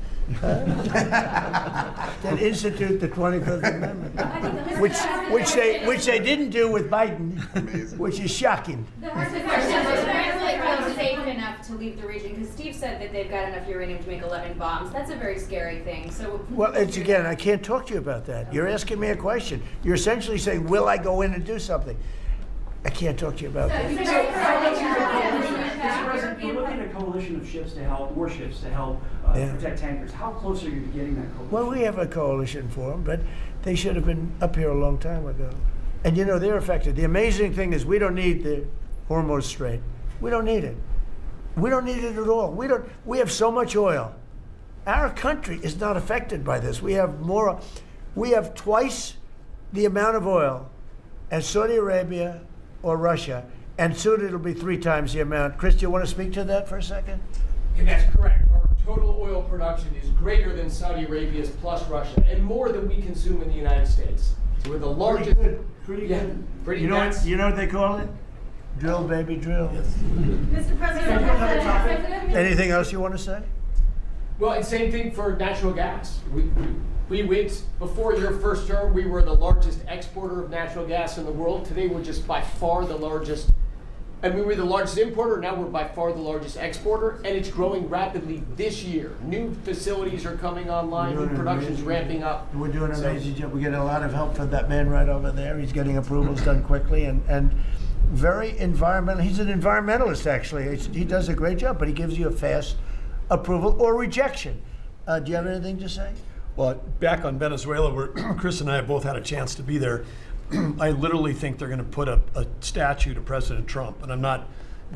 They'd institute the 25th Amendment, which they didn't do with Biden, which is shocking. The question is safe enough to leave the region because Steve said that they've got enough uranium to make 11 bombs. That's a very scary thing. So, well, again, I can't talk to you about that. You're asking me a question. You're essentially saying, will I go in and do something? I can't talk to you about that. that. President, we're looking at a coalition of ships to help, warships to help Yeah. protect tankers. How close are you to getting that coalition? Well, we have a coalition for them, but they should have been up here a long time ago. And you know, they're affected. The amazing thing is we don't need the Hormuz Strait. We don't need it. We don't need it at all. We have so much oil. Our country is not affected by this. We have twice the amount of oil as Saudi Arabia or Russia, and soon it'll be 3 times the amount. Chris, do you want to speak to that for a second? And that's correct. Our total oil production is greater than Saudi Arabia's plus Russia, and more than we consume in the United States. So we're the largest. Pretty Yeah, good. pretty You know nuts. what they call it? Drill, baby, drill. Mr. President, Anything else you want to say? Well, and same thing for natural gas. We went, before your first term, we were the largest exporter of natural gas in the world. Today, we're just by far the largest. And we were the largest importer, now we're by far the largest exporter, and it's growing rapidly this year. New facilities are coming online, new production's ramping up. We're doing an amazing job. We get a lot of help from that man right over there. He's getting approvals done quickly and very environmental. He's an environmentalist, actually. He does a great job, but he gives you a fast approval or rejection. Do you have anything to say? Well, back on Venezuela, where Chris and I have both had a chance to be there, I literally think they're going to put a statue to President Trump. And I'm not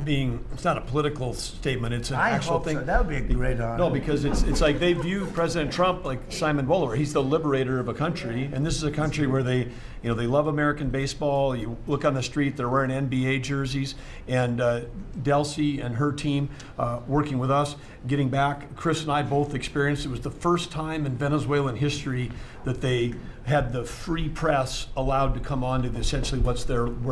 being, it's not a political statement, it's an actual thing. So. That would be a great honor. No, because it's like they view President Trump like Simon Bolivar. He's the liberator of a country, and this is a country where they love American baseball. You look on the street, they're wearing NBA jerseys, and Delcy and her team working with us, getting back. Chris and I both experienced, it was the first time in Venezuelan history that they had the free press allowed to come on to essentially where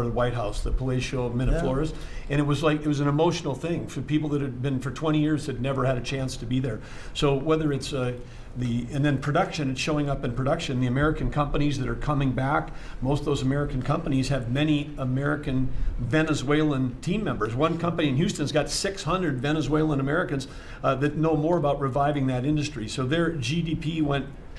the White House, the Palacio Miraflores. And it was an emotional thing for people that had been for 20 years had never had a chance to be there. So whether it's and then production, it's showing up in production. The American companies that are coming back, most of those American companies have many American Venezuelan team members. One company in Houston's got 600 Venezuelan Americans that know more about reviving that industry. So their GDP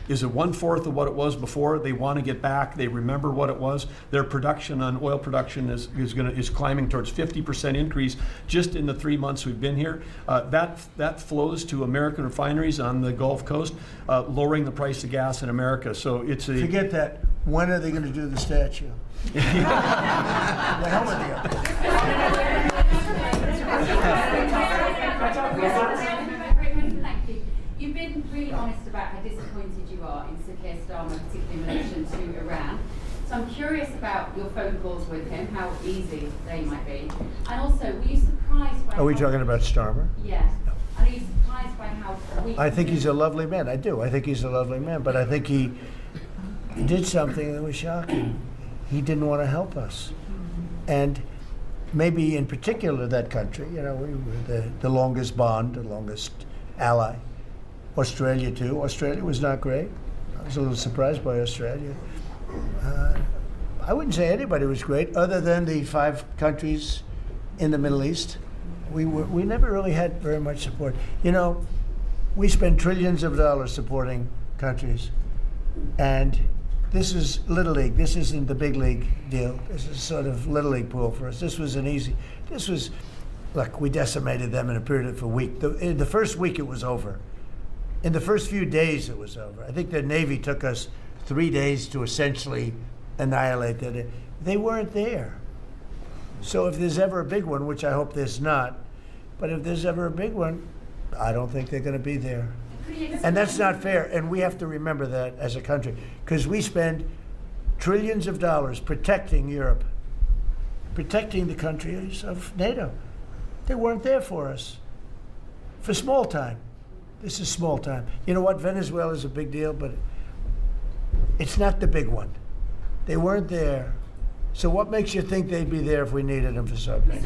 is 1/4 of what it was before. They want to get back. They remember what it was. Their production on oil production is climbing towards 50% increase just in the 3 months we've been here. That flows to American refineries on the Gulf Coast, lowering the price of gas in America. So it's a Forget that. When are they going to do the statue? The hell with Thank you. You've been really honest about how disappointed you are in Sir Keir Starmer, particularly in relation to Iran. So I'm curious about your phone calls with him, how easy they might be. And also, were you surprised by Are we talking about Starmer? Yes. And are you surprised by how weak... I think he's a lovely man. I do. I think he's a lovely man. But I think he did something that was shocking. He didn't want to help us. And maybe in particular that country, we were the longest bond, the longest ally. Australia too. Australia was not great. I was a little surprised by Australia. I wouldn't say anybody was great other than the 5 countries in the Middle East. We never really had very much support. We spend trillions of dollars supporting countries, and this is Little League. This isn't the big league deal. This is sort of Little League pool for us. This was look, we decimated them in a period of a week. In the first week it was over. In the first few days it was over. I think the Navy took us 3 days to essentially annihilate that. They weren't there. So if there's ever a big one, which I hope there's not, but if there's ever a big one, I don't think they're going to be there. And that's not fair, and we have to remember that as a country, because we spend trillions of dollars protecting Europe, protecting the countries of NATO. They weren't there for us for small time. This is small time. You know what? Venezuela is a big deal, but it's not the big one. They weren't there. So what makes you think they'd be there if we needed them for something?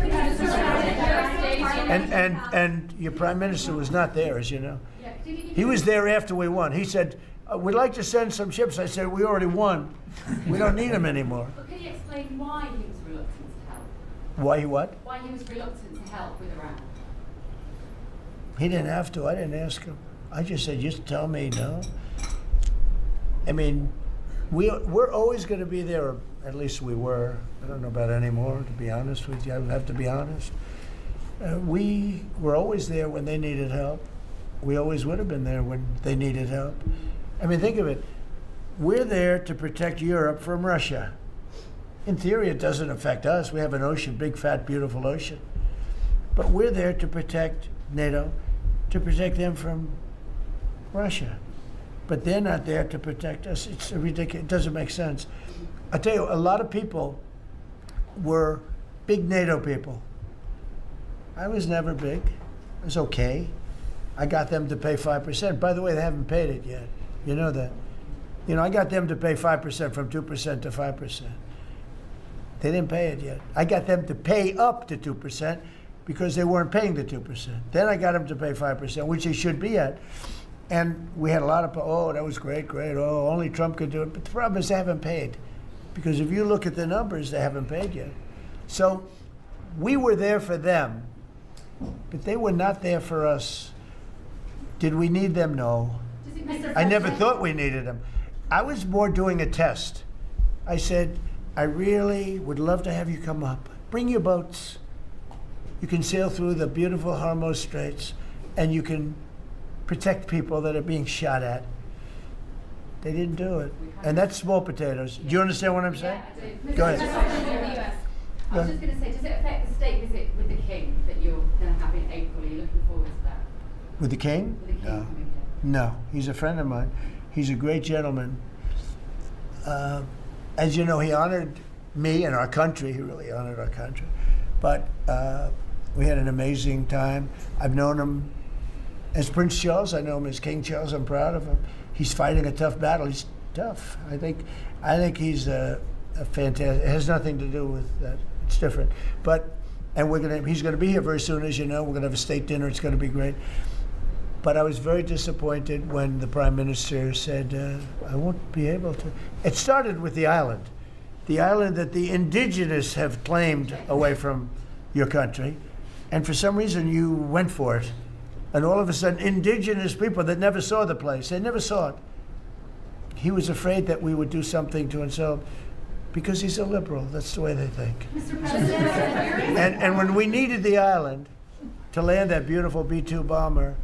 And your prime minister was not there, as you know. He was there after we won. He said, we'd like to send some ships. I said, we already won. We don't need them anymore. But can you explain why he was reluctant to help? Why he what? Why he was reluctant to help with Iran? He didn't have to. I didn't ask him. I just said, just tell me no. I mean, we're always going to be there. At least we were. I don't know about anymore, to be honest with you. I have to be honest. We were always there when they needed help. We always would have been there when they needed help. I mean, think of it. We're there to protect Europe from Russia. In theory, it doesn't affect us. We have an ocean, big, fat, beautiful ocean. But we're there to protect NATO, to protect them from Russia. But they're not there to protect us. It's ridiculous. It doesn't make sense. I tell you, a lot of people were big NATO people. I was never big. I was okay. I got them to pay 5%. By the way, they haven't paid it yet. You know that. You know, I got them to pay 5% from 2% to 5%. They didn't pay it yet. I got them to pay up to 2% because they weren't paying the 2%. Then I got them to pay 5%, which they should be at. And we had a lot of, oh, that was great, great. Oh, only Trump could do it. But the problem is they haven't paid. Because if you look at the numbers, they haven't paid yet. So we were there for them, but they were not there for us. Did we need them? No. I never thought we needed them. I was more doing a test. I said, I really would love to have you come up. Bring your boats. You can sail through the beautiful Hormuz Straits, and you can protect people that are being shot at. They didn't do it. And that's small potatoes. Do you understand what I'm saying? Yeah, I do. Go ahead. I was just going to say, does it affect the state visit with the King that you're going to have in April? Are you looking forward to that? With the King? With the King coming here? No, he's a friend of mine. He's a great gentleman. As you know, he honored me and our country. He really honored our country. But we had an amazing time. I've known him as Prince Charles. I know him as King Charles. I'm proud of him. He's fighting a tough battle. He's tough. I think he's a fantastic. It has nothing to do with that. It's different. But he's going to be here very soon, as you know. We're going to have a state dinner. It's going to be great. But I was very disappointed when the Prime Minister said, I won't be able to. It started with the island that the indigenous have claimed away from your country. And for some reason, you went for it. And all of a sudden, indigenous people that never saw the place, they never saw it. He was afraid that we would do something to insult, because he's a liberal. That's the way they think. Mr. President, and when we needed the island to land that beautiful B-2 bomber,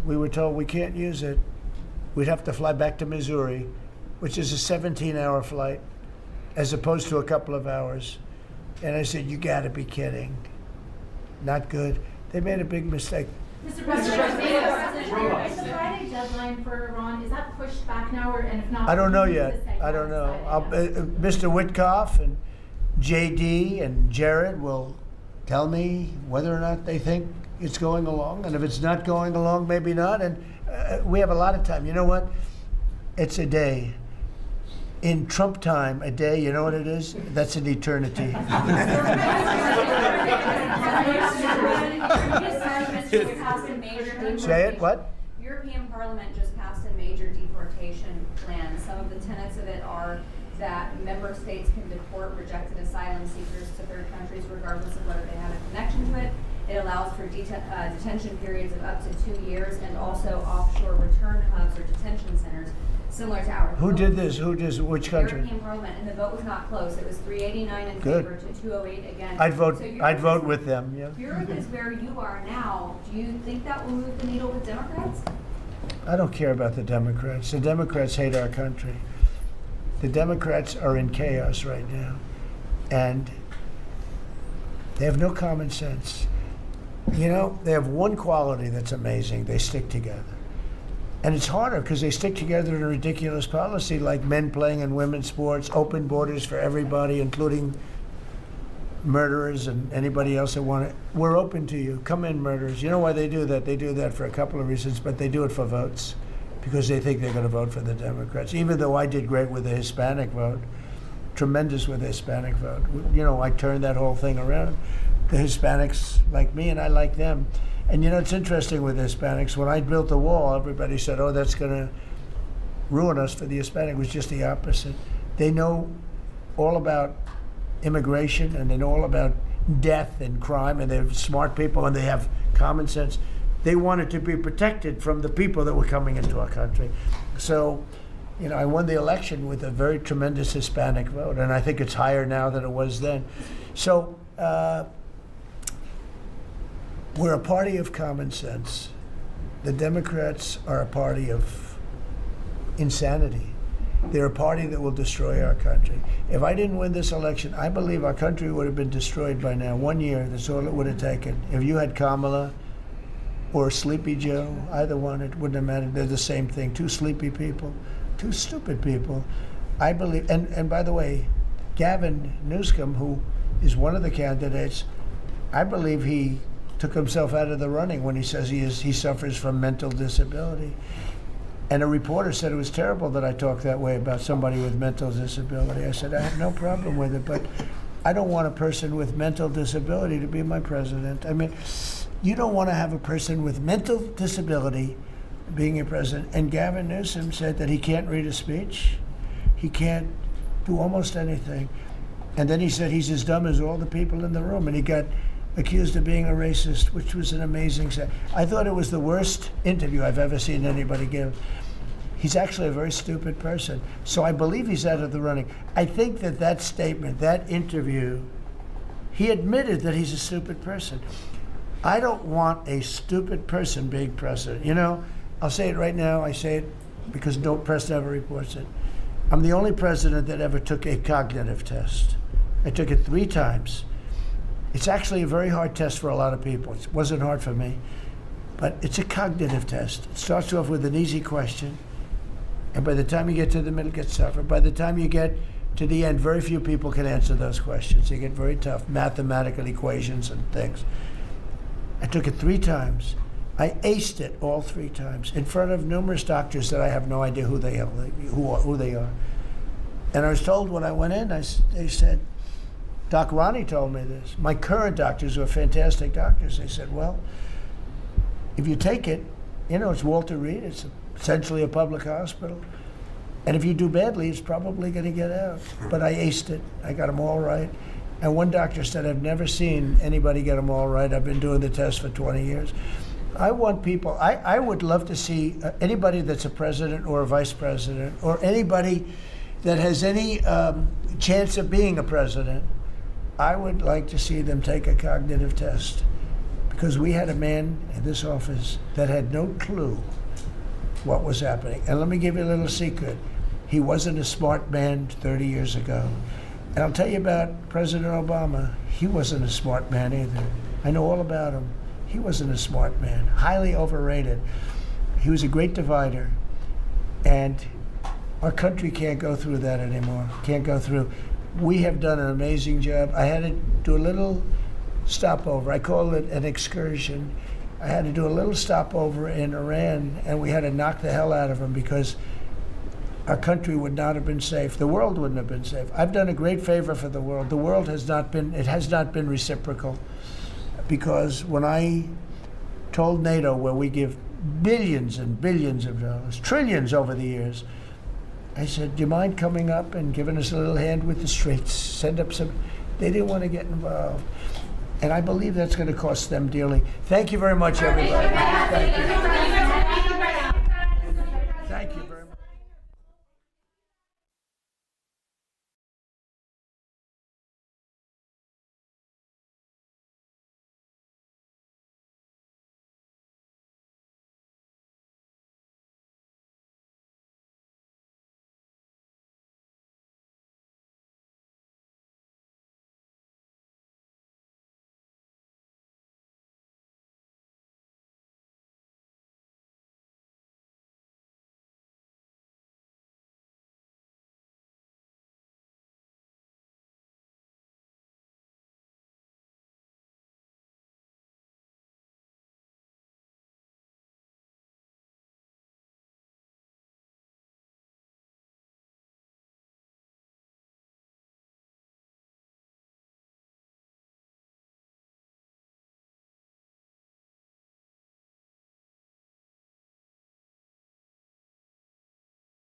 we were told we can't use it. We'd have to fly back to Missouri, which is a 17-hour flight, as opposed to a couple of hours. And I said, you gotta be kidding. Not good. They made a big mistake. Mr. President, is the Friday deadline for Iran, is that pushed back now, or, and if not? I don't know yet. I don't know. Mr. Witkoff and JD and Jared will tell me whether or not they think it's going along. And if it's not going along, maybe not. And we have a lot of time. You know what? It's a day. In Trump time, a day, you know what it is? That's an eternity. Say it, what? European Parliament just passed a major deportation plan. Some of the tenets of it are that member states can deport rejected asylum seekers to third countries regardless of whether they have a connection to it. It allows for detention periods of up to 2 years, and also offshore return hubs or detention centers similar to ours. Who did this? Which country? European Parliament, and the vote was not close. It was 389 in Good. favor to 208 against. I'd vote. So I'd vote with them. Yeah. Europe is where you are now. Do you think that will move the needle with Democrats? I don't care about the Democrats. The Democrats hate our country. The Democrats are in chaos right now, and they have no common sense. You know, they have one quality that's amazing. They stick together. And it's harder because they stick together in a ridiculous policy like men playing in women's sports, open borders for everybody, including murderers and anybody else that want it. We're open to you. Come in, murderers. You know why they do that? They do that for a couple of reasons, but they do it for votes because they think they're going to vote for the Democrats. Even though I did great with the Hispanic vote, tremendous with the Hispanic vote. You know, I turned that whole thing around. The Hispanics like me and I like them. And you know, it's interesting with the Hispanics. When I built the wall, everybody said, oh, that's going to ruin us for the Hispanic. It was just the opposite. They know all about immigration, and they know all about death and crime, and they're smart people, and they have common sense. They wanted to be protected from the people that were coming into our country. So, you know, I won the election with a very tremendous Hispanic vote, and I think it's higher now than it was then. So, We're a party of common sense. The Democrats are a party of insanity. They're a party that will destroy our country. If I didn't win this election, I believe our country would have been destroyed by now. 1 year, that's all it would have taken. If you had Kamala or Sleepy Joe, either one, it wouldn't have mattered. They're the same thing. Two sleepy people, two stupid people. I believe, and by the way, Gavin Newsom, who is one of the candidates, I believe he took himself out of the running when he says he suffers from mental disability. And a reporter said it was terrible that I talked that way about somebody with mental disability. I said, I have no problem with it, but I don't want a person with mental disability to be my president. I mean, you don't want to have a person with mental disability being your president. And Gavin Newsom said that he can't read a speech. He can't do almost anything. And then he said he's as dumb as all the people in the room. And he got accused of being a racist, which was an amazing set. I thought it was the worst interview I've ever seen anybody give. He's actually a very stupid person. So I believe he's out of the running. I think that statement, that interview, he admitted that he's a stupid person. I don't want a stupid person being president. You know, I'll say it right now. I say it because no press never reports it. I'm the only president that ever took a cognitive test. I took it 3 times. It's actually a very hard test for a lot of people. It wasn't hard for me, but it's a cognitive test. It starts off with an easy question, and by the time you get to the middle, it gets tougher. By the time you get to the end, very few people can answer those questions. They get very tough, mathematical equations and things. I took it 3 times. I aced it all 3 times in front of numerous doctors that I have no idea who they are. And I was told when I went in, they said, Doc Ronnie told me this. My current doctors were fantastic doctors. They said, well, if you take it, you know, it's Walter Reed. It's essentially a public hospital. And if you do badly, it's probably going to get out. But I aced it. I got them all right. And one doctor said, I've never seen anybody get them all right. I've been doing the test for 20 years. I want people, I would love to see anybody that's a president or a vice president or anybody that has any chance of being a president, I would like to see them take a cognitive test, because we had a man in this office that had no clue what was happening. And let me give you a little secret. He wasn't a smart man 30 years ago. And I'll tell you about President Obama. He wasn't a smart man either. I know all about him. He wasn't a smart man, highly overrated. He was a great divider. And our country can't go through that anymore. Can't go through. We have done an amazing job. I had to do a little stopover. I call it an excursion. I had to do a little stopover in Iran, and we had to knock the hell out of them because our country would not have been safe. The world wouldn't have been safe. I've done a great favor for the world. The world has not been reciprocal, because when I told NATO, where we give billions and billions of dollars, trillions over the years, I said, do you mind coming up and giving us a little hand with the streets? Send up some. They didn't want to get involved. And I believe that's going to cost them dearly. Thank you very much, everybody. Thank you. Thank you.